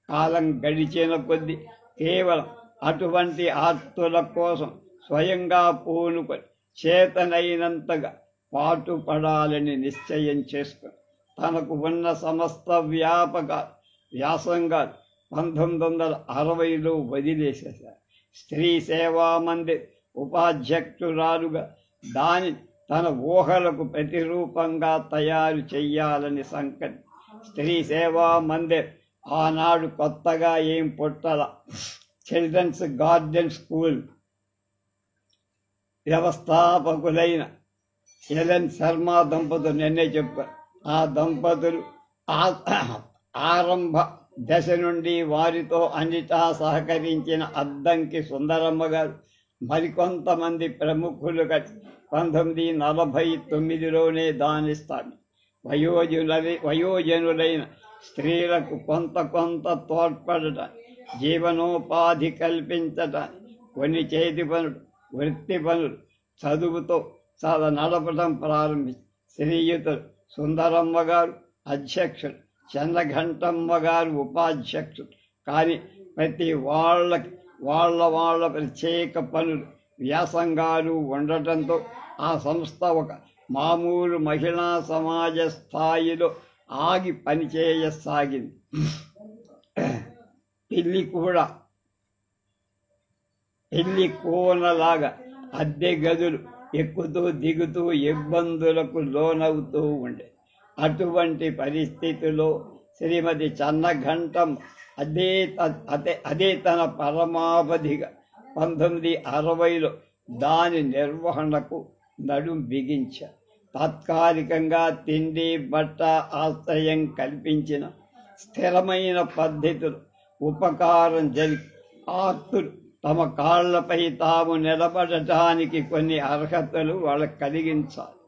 కాలం గడిచిన కొద్దీ కేవలం అటువంటి ఆర్తుల కోసం స్వయంగా పూనుకొని చేతనైనంతగా పాటుపడాలని నిశ్చయం చేసుకుని తనకు ఉన్న సమస్త వ్యాసంగాలు 1960లో వదిలేసేశారు. స్త్రీ సేవా మందిర్ ఉపాధ్యక్షురాలుగా దాని తన ఊహలకు ప్రతిరూపంగా తయారు చెయ్యాలని సంకల్పం. స్త్రీ సేవా మందిర్ ఆనాడు కొత్తగా ఏం పుట్టల. చిల్డ్రన్స్ గార్డెన్ స్కూల్ వ్యవస్థాపకులైన ఎలెన్ శర్మ దంపతులు నిన్నే చెప్పారు. ఆ దంపతులు ఆరంభ దశ నుండి వారితో అన్నిటా సహకరించిన అద్దంకి సుందరమ్మ గారు మరికొంతమంది ప్రముఖులు కలిసి 1949లోనే దాని స్థాపన. వయోజనులైన స్త్రీలకు కొంత తోడ్పడటానికి, జీవనోపాధి కల్పించటానికి కొన్ని చేతి పనులు, వృత్తి పనులు చదువుతో నడపడం ప్రారంభించి శ్రీయుతులు సుందరమ్మ గారు అధ్యక్షుడు, చంద్రఘంటమ్మ గారు ఉపాధ్యక్షుడు. కానీ ప్రతి వాళ్ళ ప్రత్యేక పనులు, వ్యాసంగాలు ఉండటంతో ఆ సంస్థ ఒక మామూలు మహిళా సమాజ స్థాయిలో ఆగి పనిచేయసాగింది. పెళ్లి కోనలాగా అద్దె గదులు ఎక్కుతూ దిగుతూ ఇబ్బందులకు లోనవుతూ ఉండే. అటువంటి పరిస్థితిలో శ్రీమతి చన్నఘంటం అదే తన పరమావధిగా 1960లో దాని నిర్వహణకు నడుం బిగించారు. తాత్కాలికంగా తిండి, బట్ట, ఆశ్రయం కల్పించిన స్థిరమైన పద్ధతులు ఉపకారం జరిగి ఆర్తులు తమ కాళ్లపై తాము నిలబడటానికి కొన్ని అర్హతలు వాళ్ళకు కలిగించాలి,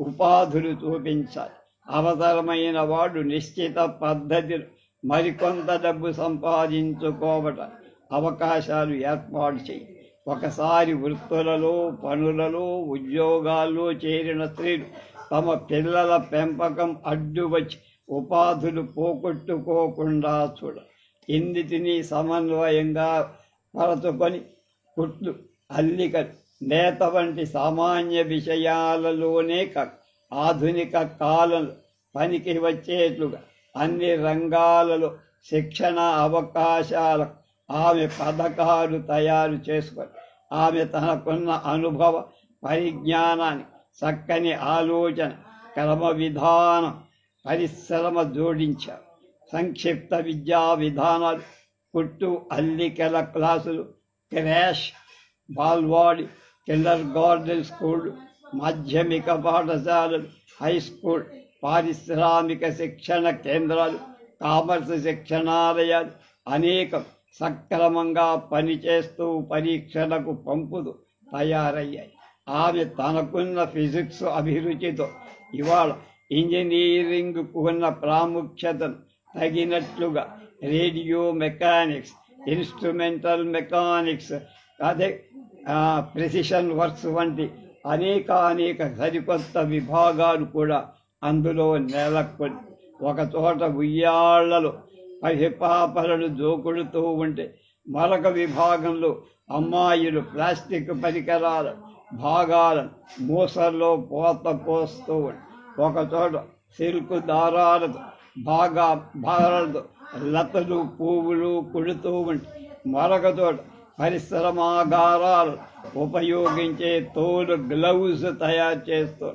ఉపాధులు చూపించాలి. అవసరమైన వాడు నిశ్చిత పద్ధతిలో మరికొంత డబ్బు సంపాదించుకోవటం అవకాశాలు ఏర్పాటు చేయి. ఒకసారి వృత్తులలో, పనులలో, ఉద్యోగాల్లో చేరిన స్త్రీలు తమ పిల్లల పెంపకం అడ్డు వచ్చి ఉపాధులు పోగొట్టుకోకుండా చూడ ఎన్నిటినీ సమన్వయంగా పరచుకొని కుట్లు, అల్లికలు, నేత వంటి సామాన్య విషయాలలోనే కాక ఆధునిక కాలంలో పనికి వచ్చేట్లుగా అన్ని రంగాలలో శిక్షణ అవకాశాలకు ఆమె పథకాలు తయారు చేసుకొని ఆమె తనకున్న అనుభవ పరిజ్ఞానాన్ని, చక్కని ఆలోచన, క్రమ విధానం, పరిశ్రమ జోడించారు. సంక్షిప్త విద్యా విధానాలు, కుట్టు, అల్లికల క్లాసులు, క్రాష్, బాల్వాడి, కిండర్ గార్డెన్ స్కూళ్ళు, మాధ్యమిక పాఠశాలలు, హై స్కూల్, పారిశ్రామిక శిక్షణ కేంద్రాలు, కామర్స్ శిక్షణాలయాలు అనేకం సక్రమంగా పనిచేస్తూ పరీక్షలకు పంపుతూ తయారయ్యాయి. ఆమె తనకున్న ఫిజిక్స్ అభిరుచితో ఇవాళ ఇంజనీరింగ్కు ఉన్న ప్రాముఖ్యతను తగినట్లుగా రేడియో మెకానిక్స్, ఇన్స్ట్రుమెంటల్ మెకానిక్స్, అదే ప్రెసిషన్ వర్క్స్ వంటి అనేక సరికొత్త విభాగాలు కూడా అందులో నెలకొని ఒకచోట ఉయ్యాళ్లలో పసిపాపలను జోకుడుతూ ఉంటే మరొక విభాగంలో అమ్మాయిలు ప్లాస్టిక్ పరికరాల భాగాలను మూసల్లో పోత పోస్తూ ఉంటే ఒకచోట సిల్క్ దారాలతో భాగాలతో లతలు, పువ్వులు కుడుతూ ఉంటే మరొక చోట పరిశ్రమాగారాలు ఉపయోగించే తోలు గ్లౌజ్ తయారు చేస్తూ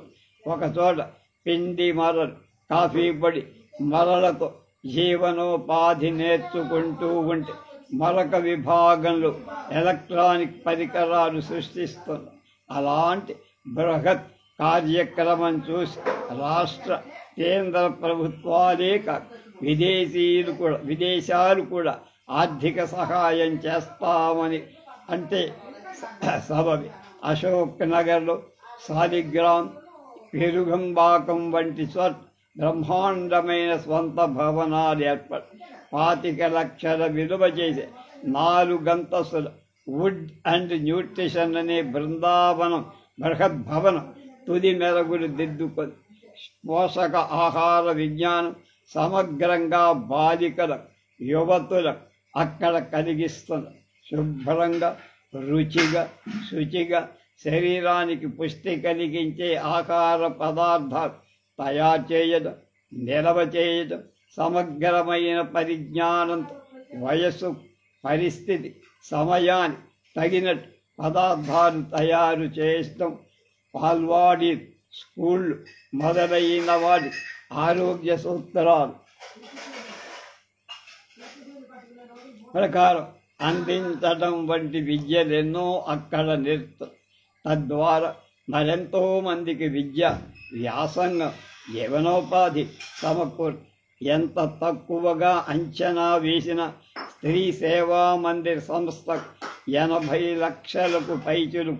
ఒకచోట పిండి మరలు, కాఫీ పొడి మరలతో జీవనోపాధి నేర్చుకుంటూ ఉంటే మరొక విభాగంలో ఎలక్ట్రానిక్ పరికరాలు సృష్టిస్తుంది. అలాంటి బృహత్ కార్యక్రమం చూసి రాష్ట్ర, కేంద్ర ప్రభుత్వాలే కాక విదేశాలు కూడా ఆర్థిక సహాయం చేస్తామని అంటే సబబి. అశోక్ నగర్లో సాలిగ్రామ్, పెరుగంబాకం వంటి చోట బ్రహ్మాండమైన స్వంత భవనాలు ఏర్పడి 25 లక్షల విలువ చేసే 4 అంతస్తుల వుడ్ అండ్ న్యూట్రిషన్ అనే బృందావనం బృహద్భవనం తుది మెరుగులు దిద్దుకొని పోషక ఆహార విజ్ఞానం సమగ్రంగా బాలికలకు, యువతులకు అక్కడ కలిగిస్తున్న శుభ్రంగా, రుచిగా, శుచిగా, శరీరానికి పుష్టి కలిగించే ఆహార పదార్థాలు తయారు చేయడం, నిల్వ చేయడం, సమగ్రమైన పరిజ్ఞానంతో వయస్సు, పరిస్థితి, సమయానికి తగినట్టు పదార్థాలు తయారు చేయడం, పాల్వాడి స్కూళ్ళు మొదలైన వాటి ఆరోగ్య సూత్రాలు ప్రకారం అందించడం వంటి విద్యలెన్నో అక్కడ నేర్పుతారు. తద్వారా మరెంతో మందికి విద్య, వ్యాసంగం, జీవనోపాధి సమకూరు. ఎంత తక్కువగా అంచనా వేసిన స్త్రీ సేవా మందిర్ సంస్థకు 80 లక్షలకు పైచులు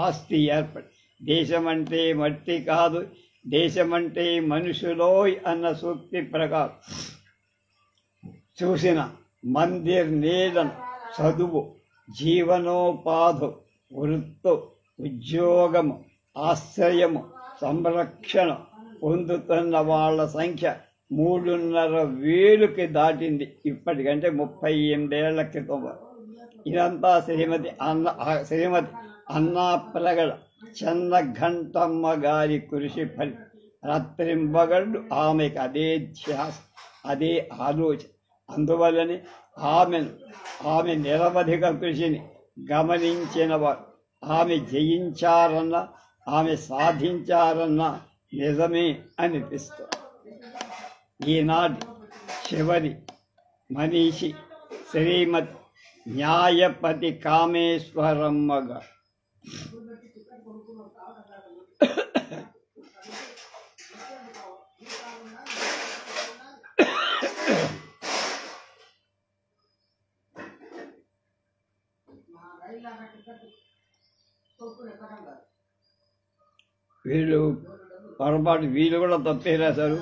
ఆస్తి ఏర్పడి దేశమంటే మట్టి కాదు, దేశమంటే మనుషులోయ్ అన్న సూక్తి ప్రకారం చూసిన మందిర్ నీడను, చదువు, జీవనోపాధి, వృత్తు, ఉద్యోగము, ఆశ్రయము, సంరక్షణ పొందుతున్న వాళ్ళ సంఖ్య 3,500,000కి దాటింది ఇప్పటికంటే 38 ఏళ్ల క్రితం. ఇదంతా శ్రీమతి అన్నా ప్రగడ చన్నఘంటమ్మ గారి కృషి ఫలి. రాత్రింబగళ్ళు ఆమెకు అదే ధ్యాస, అదే ఆలోచన. అందువల్లనే ఆమె నిరవధిక కృషిని గమనించిన వారు ఆమె జయించారన్నా ఆమె సాధించారన్నా నిజమే అనిపిస్తుంది. ఈనాటి చివరి మనీషి శ్రీమతి న్యాయపతి కామేశ్వరమ్మ గారు. వీళ్ళు పొరపాటు వీళ్ళు కూడా తప్పే రాశారు.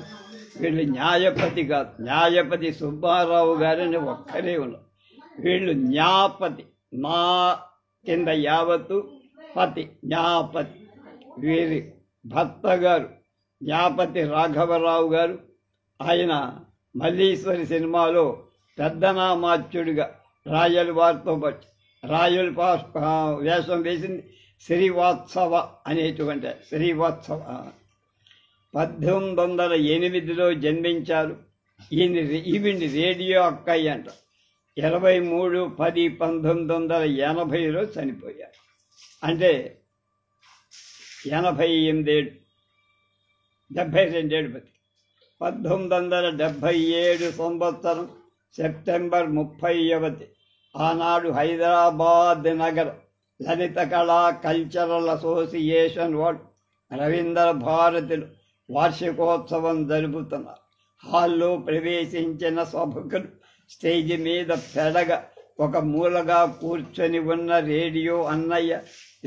వీళ్ళు న్యాయపతి కాదు, న్యాయపతి సుబ్బారావు గారని ఒక్కరే ఉన్నారు. వీళ్ళు న్యాపతి, నా కింద యావత్తు పతి, న్యాపతి. వీరి భర్త గారు న్యాపతి రాఘవరావు గారు. ఆయన మల్లీశ్వరి సినిమాలో పెద్దనామాత్యుడిగా రాయల్ వారితో పాటు రాయల్ వేషం వేసింది. శ్రీవాత్సవ అనేటువంటి శ్రీవాత్సవ 1808లో జన్మించారు. ఈవిని రేడియో అక్కయ్య అంట. 23/10/1980లో చనిపోయారు. అంటే 88 ఏళ్ళు, 72 ఏళ్ళు బతి. 1977 సంవత్సరం సెప్టెంబర్ 30వ ఆనాడు హైదరాబాద్ నగర లలిత కళా కల్చరల్ అసోసియేషన్ వాళ్ళు రవీంద్ర భారతిలో వార్షికోత్సవం జరుపుతున్నారు. హాల్లో ప్రవేశించిన సభకులు స్టేజ్ మీద పెడగ ఒక మూలగా కూర్చొని ఉన్న రేడియో అన్నయ్య,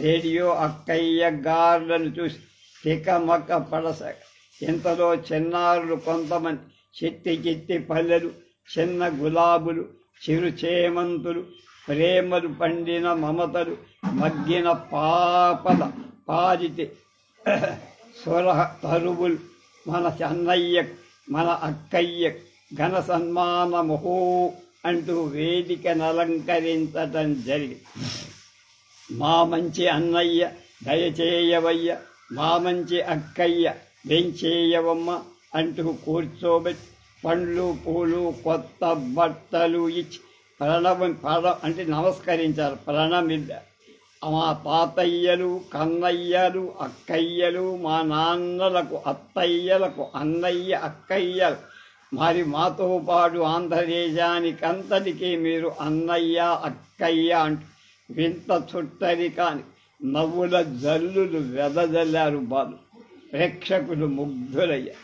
రేడియో అక్కయ్య గారులను చూసి తికమక పడసాగ. ఇంతలో చిన్నారులు కొంతమంది చిట్టి పల్లెలు, చిన్న గులాబులు, చిరు చేమంతులు, ప్రేమలు పండిన మమతలు, మగ్గిన పాపల పారితి సురహ తరువులు మన అన్నయ్య, మన అక్కయ్య ఘన సన్మానముహో అంటూ వేదికను అలంకరించటం జరిగింది. మా మంచి అన్నయ్య దయచేయవయ్య, మా మంచి అక్కయ్య వెంచేయవమ్మ అంటూ కూర్చోబెట్టి పండ్లు పూలు కొత్త బట్టలు ఇచ్చి అంటే నమస్కరించారు, ప్రణమిద్దారు. మా తాతయ్యలు, కన్నయ్యలు, అక్కయ్యలు, మా నాన్నలకు, అత్తయ్యలకు, అన్నయ్య, అక్కయ్యలు, మరి మాతో పాటు ఆంధ్రదేశానికంతటికీ మీరు అన్నయ్య, అక్కయ్య అంటూ వింత చుట్టరి కాని నవ్వుల జల్లులు వెదజల్లారు బాలు. ప్రేక్షకులు ముగ్ధులయ్యారు.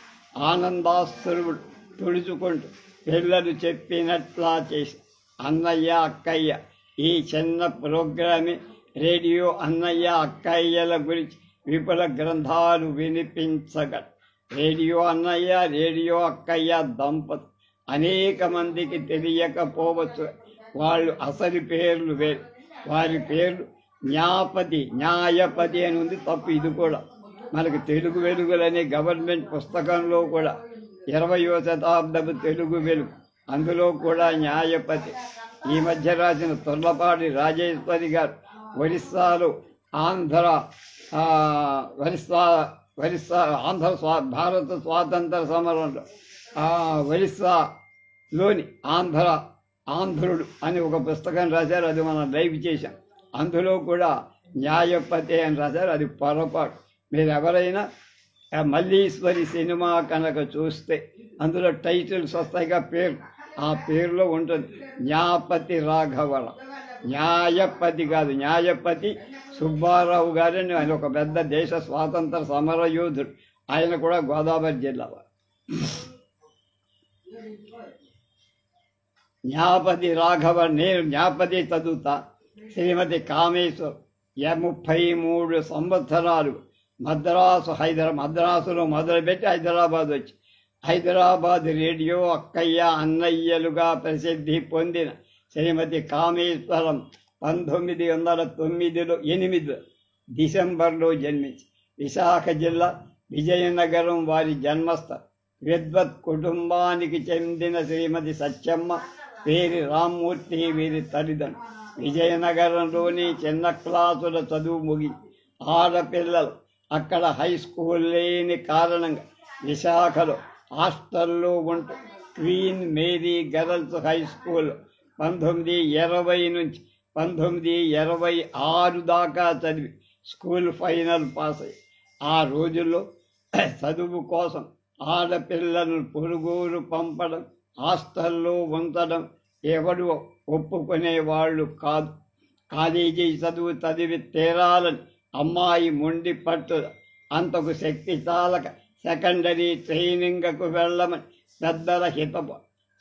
ఆనందాశ్రువులు తుడుచుకుంటూ పిల్లలు చెప్పినట్లా చేసి అన్నయ్య, అక్కయ్య ఈ చిన్న ప్రోగ్రామే రేడియో అన్నయ్య, అక్కయ్యల గురించి విపుల గ్రంథాలు వినిపించగల రేడియో అన్నయ్య, రేడియో అక్కయ్య దంపతులు అనేక మందికి తెలియకపోవచ్చు. వాళ్ళు అసలు పేర్లు వేరు. వారి పేర్లు న్యాయపతి అని ఉంది, తప్పు. ఇది కూడా మనకు తెలుగు వెలుగులనే గవర్నమెంట్ పుస్తకంలో కూడా 20వ శతాబ్దపు తెలుగు వెలుగు, అందులో కూడా న్యాయపతి. ఈ మధ్య రాసిన తొర్లపాటి రాజేశ్వరి గారు ఒరిస్సాలో భారత స్వాతంత్ర సమరంలో ఒరిస్సాలోని ఆంధ్రుడు అని ఒక పుస్తకం రాశారు. అది మనం లైవ్ చేశాం. అందులో కూడా న్యాయపతి అని రాశారు. అది పొరపాటు. మీరు ఎవరైనా మల్లీశ్వరి సినిమా కనుక చూస్తే అందులో టైటిల్స్ వస్తాయిగా, పేరు, ఆ పేరులో ఉంటుంది న్యాపతి రాఘవరావు. న్యాయపతి కాదు, న్యాయపతి సుబ్బారావు గారని ఆయన ఒక పెద్ద దేశ స్వాతంత్ర సమర యోధుడు. ఆయన కూడా గోదావరి జిల్లా. న్యాపతి రాఘవ. నేను న్యాపతి చదువుతా. శ్రీమతి కామేశ్వర్ 33 సంవత్సరాలు మద్రాసులో మొదలుపెట్టి హైదరాబాద్ వచ్చి హైదరాబాద్ రేడియో అక్కయ్య, అన్నయ్యలుగా ప్రసిద్ధి పొందిన శ్రీమతి కామేశ్వరం 1908 డిసెంబర్లో జన్మించి విశాఖ జిల్లా విజయనగరం వారి జన్మస్థలం. విద్వత్ కుటుంబానికి చెందిన శ్రీమతి సత్యమ్మ, పేరు రామ్మూర్తి వీరి తల్లిదండ్రులు. విజయనగరంలోని చిన్న క్లాసుల చదువు ముగి ఆడపిల్లలు అక్కడ హై స్కూల్ లేని కారణంగా విశాఖలో హాస్టల్లో ఉంటూ Queen Mary girls high school 1920 నుంచి 1926 దాకా చదివి స్కూల్ ఫైనల్ పాస్ అయ్యి ఆ రోజుల్లో చదువు కోసం ఆడపిల్లలను పొరుగురు పంపడం, హాస్టల్లో ఉంచడం ఎవరు ఒప్పుకునేవాళ్ళు కాదు. కాలేజీ చదువు చదివి తీరాలని అమ్మాయి మొండి పట్టుద. అంతకు శక్తి చాలక సెకండరీ ట్రైనింగ్కు వెళ్ళమని పెద్దల హితపు.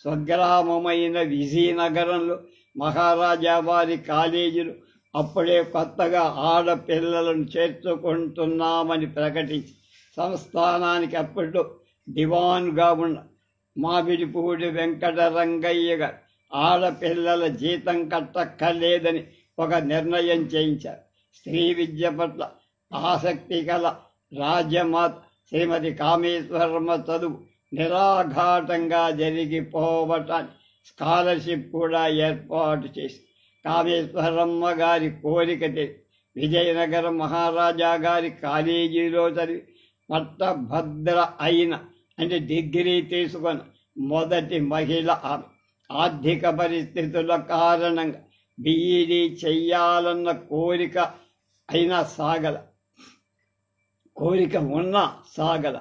స్వగ్రామమైన విజయనగరంలో మహారాజా వారి కాలేజీలు అప్పుడే కొత్తగా ఆడపిల్లలను చేర్చుకుంటున్నామని ప్రకటించి సంస్థానానికి అప్పట్లో దివాన్గా ఉన్న మామిడిపూడి వెంకటరంగయ్య గారు ఆడపిల్లల జీతం కట్టక్కర్లేదని ఒక నిర్ణయం చేయించారు. స్త్రీ విద్య పట్ల ఆసక్తి గల రాజ్యమాత శ్రీమతి కామేశ్వరమ్మ చదువు నిరాఘాటంగా జరిగిపోవటానికి స్కాలర్షిప్ కూడా ఏర్పాటు చేసి కామేశ్వరమ్మ గారి కోరిక విజయనగరం మహారాజా గారి కాలేజీలో చదివి పట్టభద్ర అయిన అంటే డిగ్రీ తీసుకున్న మొదటి మహిళ ఆమె. ఆర్థిక పరిస్థితుల కారణంగా బీఈడీ చెయ్యాలన్న కోరిక ఉన్నా సాగల.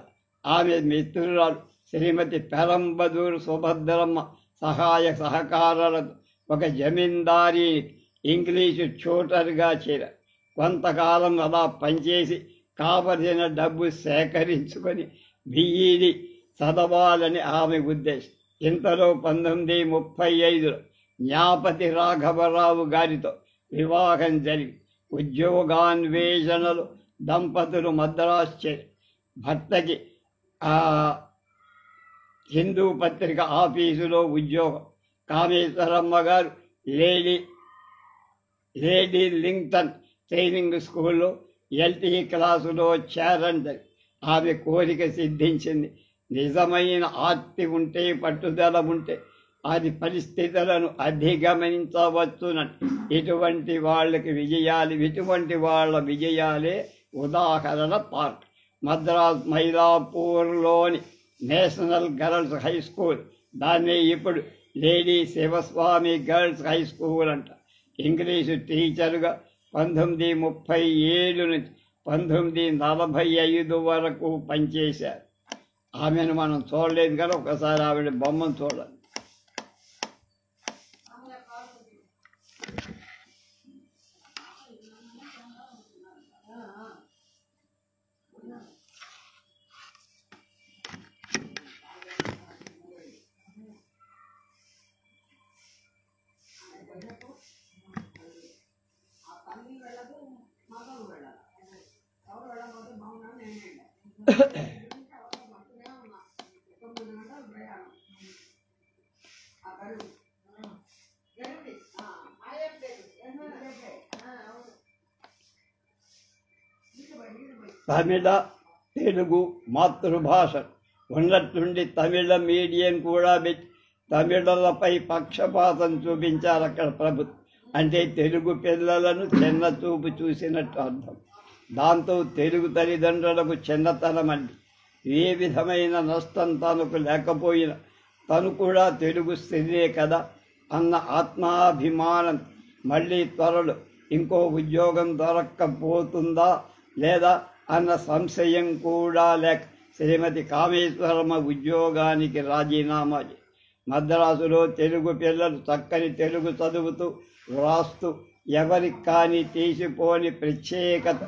ఆమె మిత్రురాలు శ్రీమతి పెరంబదూరు సుభద్రమ్మ సహాయ సహకారాలతో ఒక జమీందారీ ఇంగ్లీషు ట్యూటర్గా చేరారు. కొంతకాలం అలా పనిచేసి కావలసిన డబ్బు సేకరించుకొని బీఈడీ చదవాలని ఆమె ఉద్దేశం. ఇంతలో 1935లో జ్ఞాపతి రాఘవరావు గారితో వివాహం జరిగి ఉద్యోగాన్వేషణలో దంపతులు మద్రాసు చేరి భర్తకి హిందూ పత్రిక ఆఫీసులో ఉద్యోగం. కామేశ్వరమ్మ గారు లేడీ లింగ్టన్ ట్రైనింగ్ స్కూల్లో ఎల్టీ క్లాసులో చేరండి. ఆమె కోరిక సిద్ధించింది. నిజమైన ఆర్తి ఉంటే, పట్టుదల ఉంటే అది పరిస్థితులను అధిగమించవచ్చునని ఇటువంటి వాళ్ళ విజయాలే ఉదాహరణ. పార్క్ మద్రాస్ మైలాపూర్లోని నేషనల్ గర్ల్స్ హై స్కూల్, దాన్ని ఇప్పుడు lady Sivaswami girls high school అంట. ఇంగ్లీషు టీచరుగా 1937 నుంచి 1945 వరకు పనిచేశారు. ఆమెను మనం చూడలేదు కానీ ఒకసారి ఆవిడ బొమ్మను చూడాలి. తమిళ తెలుగు మాతృభాష ఉన్నట్టుండి తమిళ మీడియం కూడా పెట్టి తమిళలపై పక్షపాతం చూపించారు అక్కడ ప్రభుత్వం. అంటే తెలుగు పిల్లలను చిన్న చూపు చూసినట్టు అర్థం. దాంతో తెలుగు తల్లిదండ్రులకు చిన్నతనం అండి. ఏ విధమైన నష్టం తనకు లేకపోయినా తను కూడా తెలుగు స్త్రీయే కదా అన్న ఆత్మాభిమానం, మళ్ళీ త్వరలో ఇంకో ఉద్యోగం దొరక్కపోతుందా లేదా అన్న సంశయం కూడా లేక శ్రీమతి కామేశ్వరమ్మ ఉద్యోగానికి రాజీనామా చేసి మద్రాసులో తెలుగు పిల్లలు చక్కని తెలుగు చదువుతూ వ్రాస్తూ ఎవరికి కానీ తీసిపోని ప్రత్యేకత,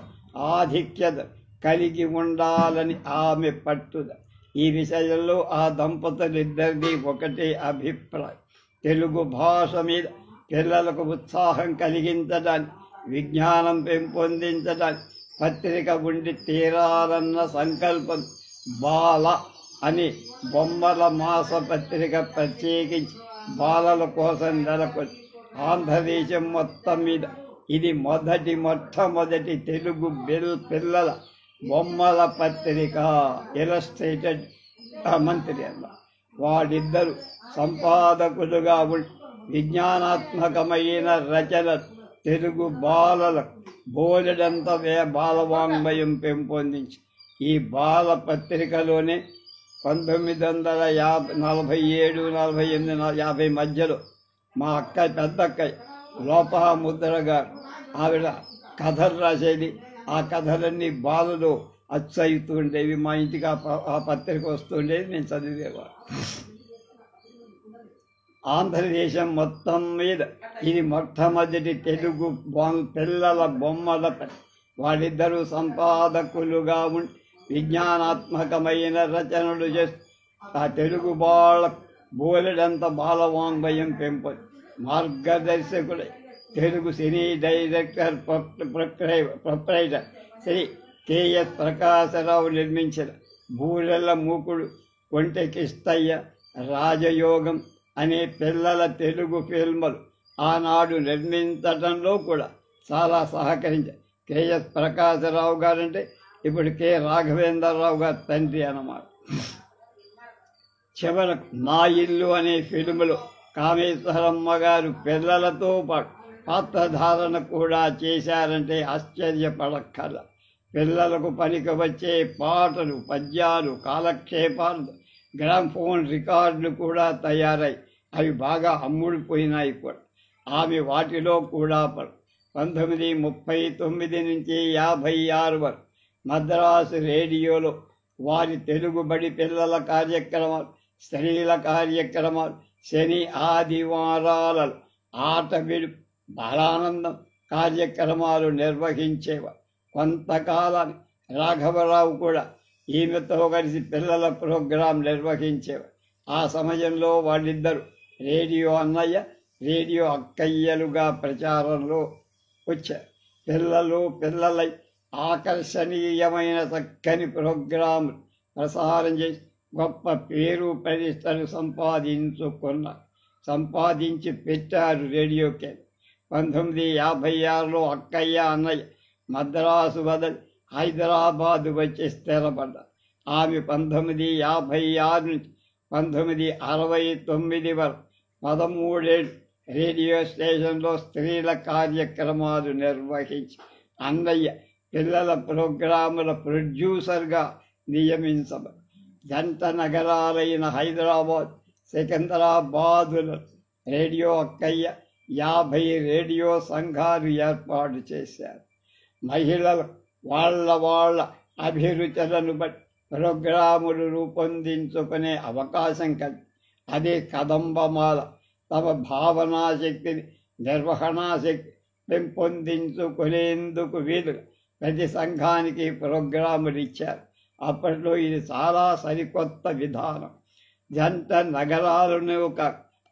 ఆధిక్యత కలిగి ఉండాలని ఆమె పట్టుదల. ఈ విషయంలో ఆ దంపతులిద్దరిది ఒకటే అభిప్రాయం. తెలుగు భాష మీద పిల్లలకు ఉత్సాహం కలిగించడానికి, విజ్ఞానం పెంపొందించడానికి పత్రిక ఉండి తీరాలన్న సంకల్పం బాల అని బొమ్మల మాస పత్రిక ప్రత్యేకించి బాలల కోసం నెలకొని ఆంధ్రదేశం మొత్తం మీద ఇది మొట్టమొదటి తెలుగు పిల్లల బొమ్మల పత్రిక. ఇలస్ట్రేటెడ్ మంత్రి అన్న వాడిద్దరు సంపాదకులుగా ఉండి విజ్ఞానాత్మకమైన రచన తెలుగు బాలలకు బోలెడంత బాలవాంగ్మయం పెంపొందించి ఈ బాల పత్రికలోనే 1947, 48, 50 మధ్యలో మా అక్కయ్య పెద్దక్కయ్య లోపముద్ర గారు ఆవిడ కథలు రాసేది. ఆ కథలన్నీ బాలలో అచ్చవుతుండేవి. మా ఇంటికి ఆ పత్రిక వస్తుండేది, నేను చదివేవాడు. ఆంధ్రదేశం మొత్తం మీద ఇది మొట్టమొదటి తెలుగు పిల్లల బొమ్మల వాళ్ళిద్దరూ సంపాదకులుగా ఉండి విజ్ఞానాత్మకమైన రచనలు చేస్తూ ఆ తెలుగు బాల బోలెడంత బాలవాంగ్మయం పెంపొంది. మార్గదర్శకుడై Telugu cine director proprietor Shri KS Prakasarao నిర్మించిన బూరెల మూకుడు, కొంటెకిస్తయ్య, రాజయోగం అనే పిల్లల తెలుగు ఫిల్ములు ఆనాడు నిర్మించడంలో కూడా చాలా సహకరించారు. కెఎస్ ప్రకాశరావు గారంటే ఇప్పుడు కె రాఘవేంద్రరావు గారి తండ్రి అన్నమాట. చివరకు నా ఇల్లు అనే ఫిల్ములో కామేశ్వరమ్మ గారు పిల్లలతో పాటు పాత్రధారణ కూడా చేశారంటే ఆశ్చర్యపడక్కల. పిల్లలకు పనికి వచ్చే పాటలు, పద్యాలు, కాలక్షేపాలు, గ్రామ్ఫోన్ రికార్డులు కూడా తయారై అవి బాగా అమ్ముడిపోయినాయి కూడా. ఆమె వాటిలో కూడా 1939 నుంచి 56 వరకు మద్రాసు రేడియోలో వారి తెలుగుబడి పిల్లల కార్యక్రమాలు, స్త్రీల కార్యక్రమాలు, శని ఆదివారాలలో ఆట విడుపు, బాలానందం కార్యక్రమాలు నిర్వహించేవారు. కొంతకాలానికి రాఘవరావు కూడా ఈమెతో కలిసి పిల్లల ప్రోగ్రాం నిర్వహించేవారు. ఆ సమయంలో వాళ్ళిద్దరూ రేడియో అన్నయ్య, రేడియో అక్కయ్యలుగా ప్రచారంలో వచ్చారు. పిల్లలై ఆకర్షణీయమైన చక్కని ప్రోగ్రాములు ప్రసారం చేసి గొప్ప పేరు ప్రతిష్టలు సంపాదించి పెట్టారు రేడియోకే. 1956లో అక్కయ్య అన్నయ్య మద్రాసు వదిలి హైదరాబాదు వచ్చి స్థిరపడ్డారు. ఆమె 1956 నుంచి 1969 వరకు 13 ఏళ్ళు రేడియో స్టేషన్లో స్త్రీల కార్యక్రమాలు నిర్వహించి అన్నయ్య పిల్లల ప్రోగ్రాముల ప్రొడ్యూసర్గా నియమించబడి జంట నగరాలైన హైదరాబాద్, సికింద్రాబాదుల రేడియో అక్కయ్య 50 రేడియో సంఘాలు ఏర్పాటు చేశారు. మహిళలు వాళ్ళ అభిరుచులను బట్టి ప్రోగ్రాములు రూపొందించుకునే అవకాశం కలిగి అదే కదంబమాల తమ భావనాశక్తిని, నిర్వహణాశక్తి పెంపొందించుకునేందుకు వీలుగా ప్రతి సంఘానికి ప్రోగ్రాములు ఇచ్చారు. అప్పట్లో ఇది చాలా సరికొత్త విధానం. జంట నగరాలను ఒక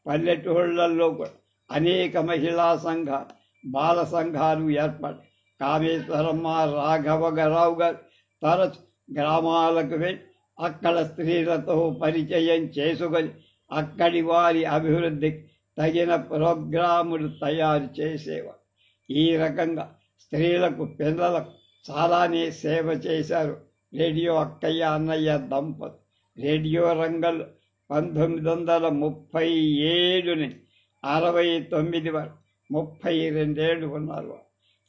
పల్లెటూళ్ళల్లో కూడా అనేక మహిళా సంఘాలు, బాల సంఘాలు ఏర్పడి కామేశ్వరమ్మ, రాఘవరావు గారు తరచు గ్రామాలకు వెళ్ళి అక్కడ స్త్రీలతో పరిచయం చేసుకొని అక్కడి వారి అభివృద్ధికి తగిన ప్రోగ్రాములు తయారు చేసేవారు. ఈ రకంగా స్త్రీలకు, పిల్లలకు చాలానే సేవ చేశారు రేడియో అక్కయ్య అన్నయ్య దంపతులు. రేడియో రంగంలో 1937 నుంచి 69 వరకు 32 ఏళ్ళు ఉన్నారు.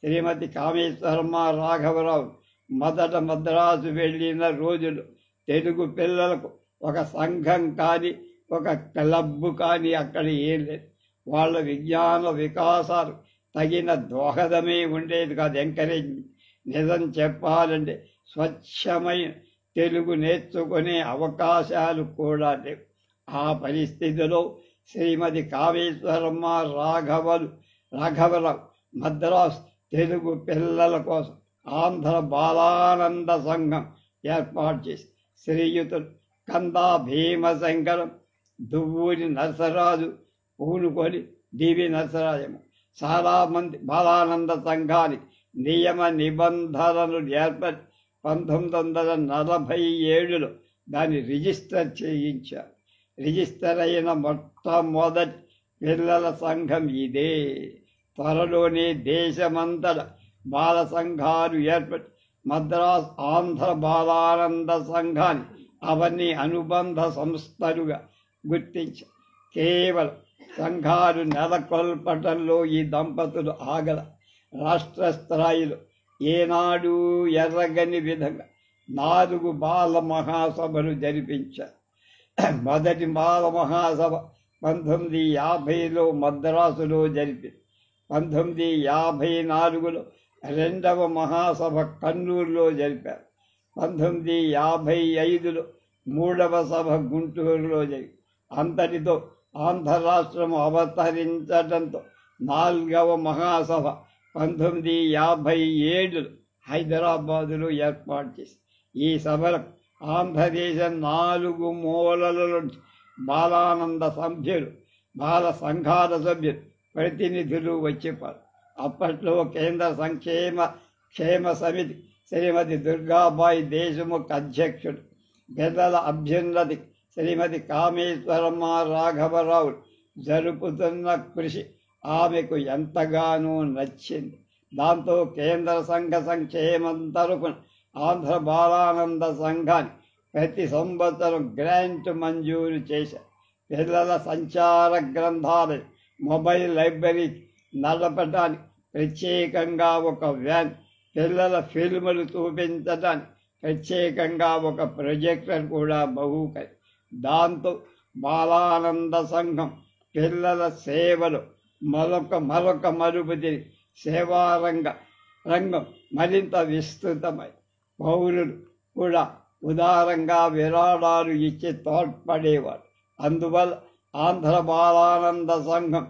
శ్రీమతి కామేశ్వరమ్మ, రాఘవరావు మొదట మద్రాసు వెళ్ళిన రోజులు తెలుగు పిల్లలకు ఒక సంఘం కానీ, ఒక క్లబ్ కానీ అక్కడ ఏం లేదు. వాళ్ళ విజ్ఞాన వికాసాలు తగిన దోహదమే ఉండేది కాదు, ఎంకరేజ్మెంట్. నిజం చెప్పాలంటే స్వచ్ఛమైన తెలుగు నేర్చుకునే అవకాశాలు కూడా లేవు. ఆ పరిస్థితిలో శ్రీమతి కామేశ్వరమ్మ, రాఘవరావు మద్రాసు తెలుగు పిల్లల కోసం ఆంధ్ర బాలానంద సంఘం ఏర్పాటు చేసి శ్రీయుతులు కందా భీమశంకరం, దువ్వూరి నరసరాజు పూనుకొని డివి నరసరాజము చాలామంది బాలానంద సంఘానికి నియమ నిబంధనలు ఏర్పడి 1947లో దాన్ని రిజిస్టర్ చేయించారు. రిజిస్టర్ అయిన మొట్టమొదటి పిల్లల సంఘం ఇదే. త్వరలోనే దేశమంతటా బాల సంఘాలు ఏర్పడి మద్రాస్ ఆంధ్ర బాలానంద సంఘాన్ని అవన్నీ అనుబంధ సంస్థలుగా గుర్తించారు. కేవలం సంఘాలు నెలకొల్పటంలో ఈ దంపతులు ఆగల. రాష్ట్ర స్థాయిలో ఏనాడు ఎర్రగని విధంగా 4 బాల మహాసభలు జరిపించారు. మొదటి బాల మహాసభ 1950లో మద్రాసులో జరిపింది. 1954లో రెండవ మహాసభ కర్నూలులో జరిపారు. 1955లో మూడవ సభ గుంటూరులో జరిగింది. అంతటితో ఆంధ్ర రాష్ట్రం అవతరించడంతో నాలుగవ మహాసభ 1957లో హైదరాబాదులో ఏర్పాటు చేసి ఈ సభలకు ఆంధ్రదేశం 4 మూలల నుంచి బాలానంద సభ్యులు, బాల సంఘాల సభ్యులు, ప్రతినిధులు వచ్చేవారు. అప్పట్లో కేంద్ర క్షేమ సమితి శ్రీమతి దుర్గాబాయి దేశముఖ్ అధ్యక్షుడు, బెల్లల అభ్యున్నతి శ్రీమతి కామేశ్వరమ్మ రాఘవరావు జరుపుతున్న కృషి ఆమెకు ఎంతగానో నచ్చింది. దాంతో కేంద్ర సంఘ సంక్షేమం తరపున ఆంధ్ర బాలానంద సంఘాన్ని ప్రతి సంవత్సరం గ్రాంట్ మంజూరు చేశారు. పిల్లల సంచార గ్రంథాలయం, మొబైల్ లైబ్రరీ నడపడానికి ప్రత్యేకంగా ఒక వ్యాన్, పిల్లల ఫిల్ములు చూపించడానికి ప్రత్యేకంగా ఒక ప్రొజెక్టర్ కూడా బహుకరి. దాంతో బాలానంద సంఘం పిల్లల సేవలు మరొక మలుపు తిరిగి రంగం మరింత విస్తృతమై పౌరులు కూడా ఉదారంగా విరాళాలు ఇచ్చి తోడ్పడేవారు. అందువల్ల ఆంధ్ర బాలానంద సంఘం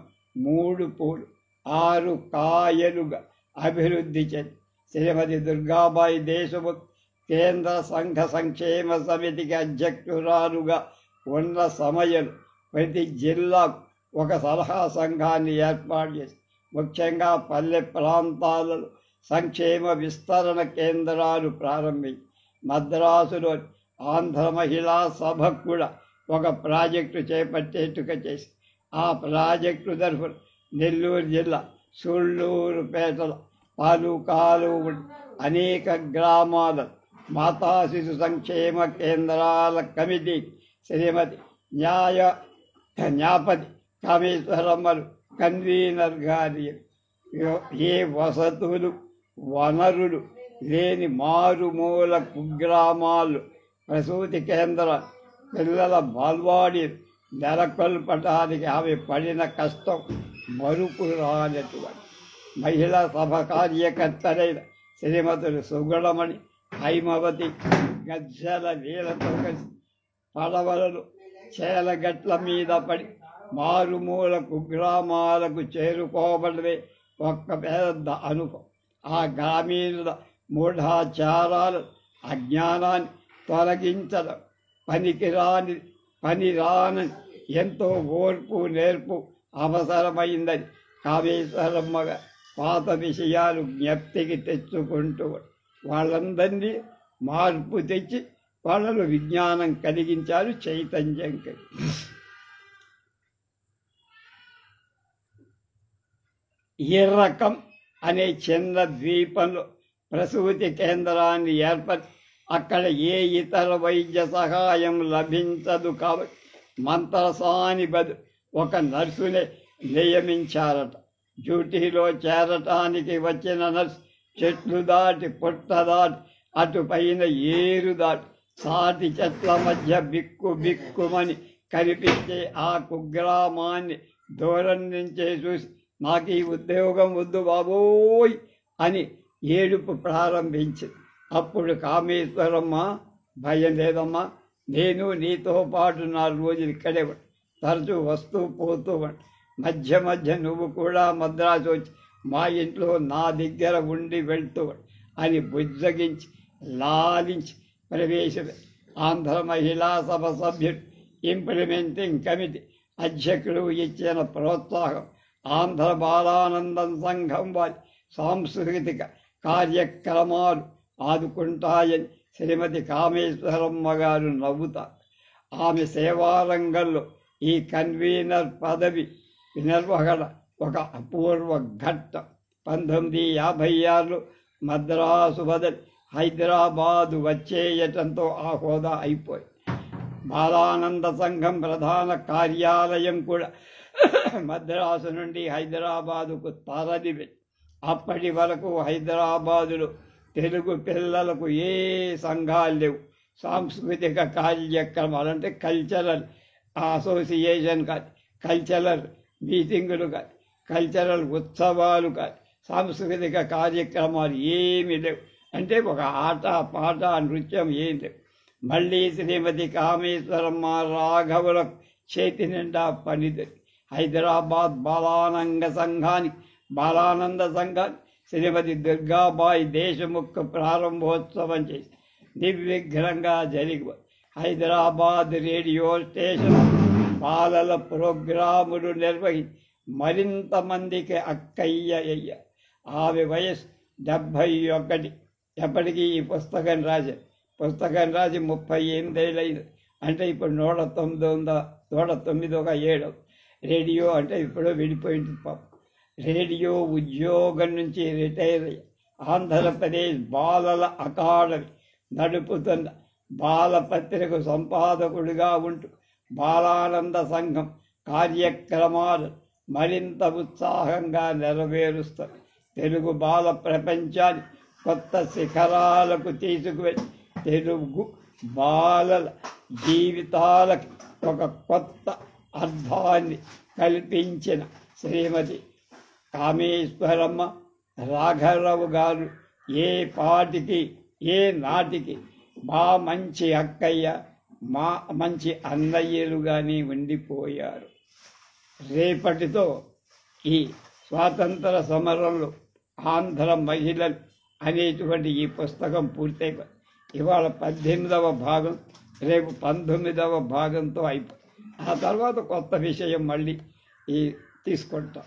3 పూలు 6 కాయలుగా అభివృద్ధి చెంది శ్రీమతి దుర్గాబాయి దేశముఖ్ కేంద్ర సంఘ సంక్షేమ సమితికి అధ్యక్షురాలుగా ఉన్న సమయంలో ప్రతి జిల్లాకు ఒక సలహా సంఘాన్ని ఏర్పాటు చేసి ముఖ్యంగా పల్లె ప్రాంతాలలో సంక్షేమ విస్తరణ కేంద్రాలు ప్రారంభించి మద్రాసులో ఆంధ్ర మహిళా సభ కూడా ఒక ప్రాజెక్టు చేపట్టేట్టుగా చేసి ఆ ప్రాజెక్టు తరఫున నెల్లూరు జిల్లా సూళ్ళూరుపేటల తాలూకాలు అనేక గ్రామాల మాతా శిశు సంక్షేమ కేంద్రాల కమిటీ శ్రీమతి న్యాపతి కామేశ్వరమ్మలు కన్వీనర్ గారి ఏ వసతులు వనరులు లేని మారుమూల కుగ్రామాలు ప్రసూతి కేంద్రాలు పిల్లల బాల్వాడీలు నెలకొల్పటానికి ఆమె పడిన కష్టం మరుపు రానటువంటి మహిళా సభ కార్యకర్తలైన శ్రీమతులు సుగుణమణి, హైమవతి గజ్జల నీలతో కలిసి పడవలను చేలగట్ల మీద పడి మారుమూల కుగ్రామాలకు చేరుకోవడమే ఒక్క పెద్ద అనుభవం. ఆ గ్రామీణుల మూఢాచారాలు అజ్ఞానాన్ని తొలగించడం పని రాని ఎంతో ఓర్పు నేర్పు అవసరమైందని కామేశ్వరమ్మగా పాత విషయాలు జ్ఞప్తికి తెచ్చుకుంటూ వాళ్ళందరినీ మార్పు తెచ్చి వాళ్ళలో విజ్ఞానం కలిగించారు, చైతన్యం ఇర్రకం అనే చిన్న ద్వీపంలో ప్రసూతి కేంద్రాన్ని ఏర్పరిచి అక్కడ ఏ ఇతర వైద్య సహాయం లభించదు కాబట్టి మంత్రసాని బదులు ఒక నర్సునే నియమించారట. డ్యూటీలో చేరటానికి వచ్చిన నర్సు చెట్లు దాటి పుట్ట దాటి అటుపైన ఏరు దాటి సాటి చెట్ల మధ్య బిక్కుమని కనిపించే ఆ కుగ్రామాన్ని దూరం నుంచే చూసి నాకు ఈ ఉద్యోగం వద్దు బాబోయ్ అని ఏడుపు ప్రారంభించింది. అప్పుడు కామేశ్వరమ్మ, భయం లేదమ్మా, నేను నీతో పాటు 4 రోజులు ఇక్కడే తరచూ వస్తూ పోతూ మధ్య మధ్య నువ్వు కూడా మద్రాసు వచ్చి మా ఇంట్లో నా దగ్గర ఉండి వెళ్తూ అని బుజ్జగించి లాలించి ప్రవేశమే. ఆంధ్ర మహిళా సభ సభ్యుడు, ఇంప్లిమెంటింగ్ కమిటీ అధ్యక్షుడు ఇచ్చిన ప్రోత్సాహం ఆంధ్ర బాలానందం సంఘం వారి సాంస్కృతిక కార్యక్రమాలు ఆదుకుంటాయని శ్రీమతి కామేశ్వరమ్మ గారు నవ్వుతారు. ఆమె సేవారంగంలో ఈ కన్వీనర్ పదవి నిర్వహణ ఒక అపూర్వ ఘట్టం. 1956లో మద్రాసు బదులు హైదరాబాదు వచ్చేయటంతో ఆ హోదా అయిపోయింది. బాలానంద సంఘం ప్రధాన కార్యాలయం కూడా మద్రాసు నుండి హైదరాబాదుకు తరలివెళ్ళి అప్పటి వరకు హైదరాబాదులో తెలుగు పిల్లలకు ఏ సంఘాలు లేవు. సాంస్కృతిక కార్యక్రమాలు అంటే కల్చరల్ అసోసియేషన్ కాదు, కల్చరల్ మీటింగులు కాదు, కల్చరల్ ఉత్సవాలు కాదు, సాంస్కృతిక కార్యక్రమాలు ఏమీ లేవు. అంటే ఒక ఆట పాట నృత్యం ఏం లేవు. మళ్ళీ శ్రీమతి కామేశ్వరమ్మ రాఘవుల చేతి నిండా పనిది. హైదరాబాద్ బాలానంద సంఘానికి శ్రీమతి దుర్గాబాయి దేశముఖ్ ప్రారంభోత్సవం చేసి నిర్విఘ్నంగా జరిగి హైదరాబాద్ రేడియో స్టేషన్ బాలల ప్రోగ్రాములు నిర్వహించి మరింత మందికి అక్కయ్య అయ్య. ఆమె వయసు 71. ఎప్పటికీ ఈ పుస్తకం రాసి 38 ఏళ్ళైంది. అంటే ఇప్పుడు 109వ ఏడు. రేడియో అంటే ఇప్పుడు విడిపోయింది పాపం. రేడియో ఉద్యోగం నుంచి రిటైర్ అయ్యి ఆంధ్రప్రదేశ్ బాలల అకాడమీ నడుపుతున్న బాలపత్రిక సంపాదకుడిగా ఉంటూ బాలానంద సంఘం కార్యక్రమాలు మరింత ఉత్సాహంగా నెరవేరుస్తారు. తెలుగు బాల ప్రపంచాన్ని కొత్త శిఖరాలకు తీసుకువెళ్ళి తెలుగు బాలల జీవితాలకు ఒక కొత్త అర్థాన్ని కల్పించిన శ్రీమతి కామేశ్వరమ్మ రాఘవరావు గారు ఏ పాటికి ఏ నాటికి మా మంచి అక్కయ్య మా మంచి అన్నయ్యలుగానే ఉండిపోయారు. రేపటితో ఈ స్వాతంత్ర సమరంలో ఆంధ్ర మహిళలు అనేటువంటి ఈ పుస్తకం పూర్తయిపోయింది. ఇవాళ 18వ భాగం, రేపు 19వ భాగంతో అయిపోయింది. ఆ తర్వాత కొత్త విషయం మళ్ళీ తీసుకుంటాం.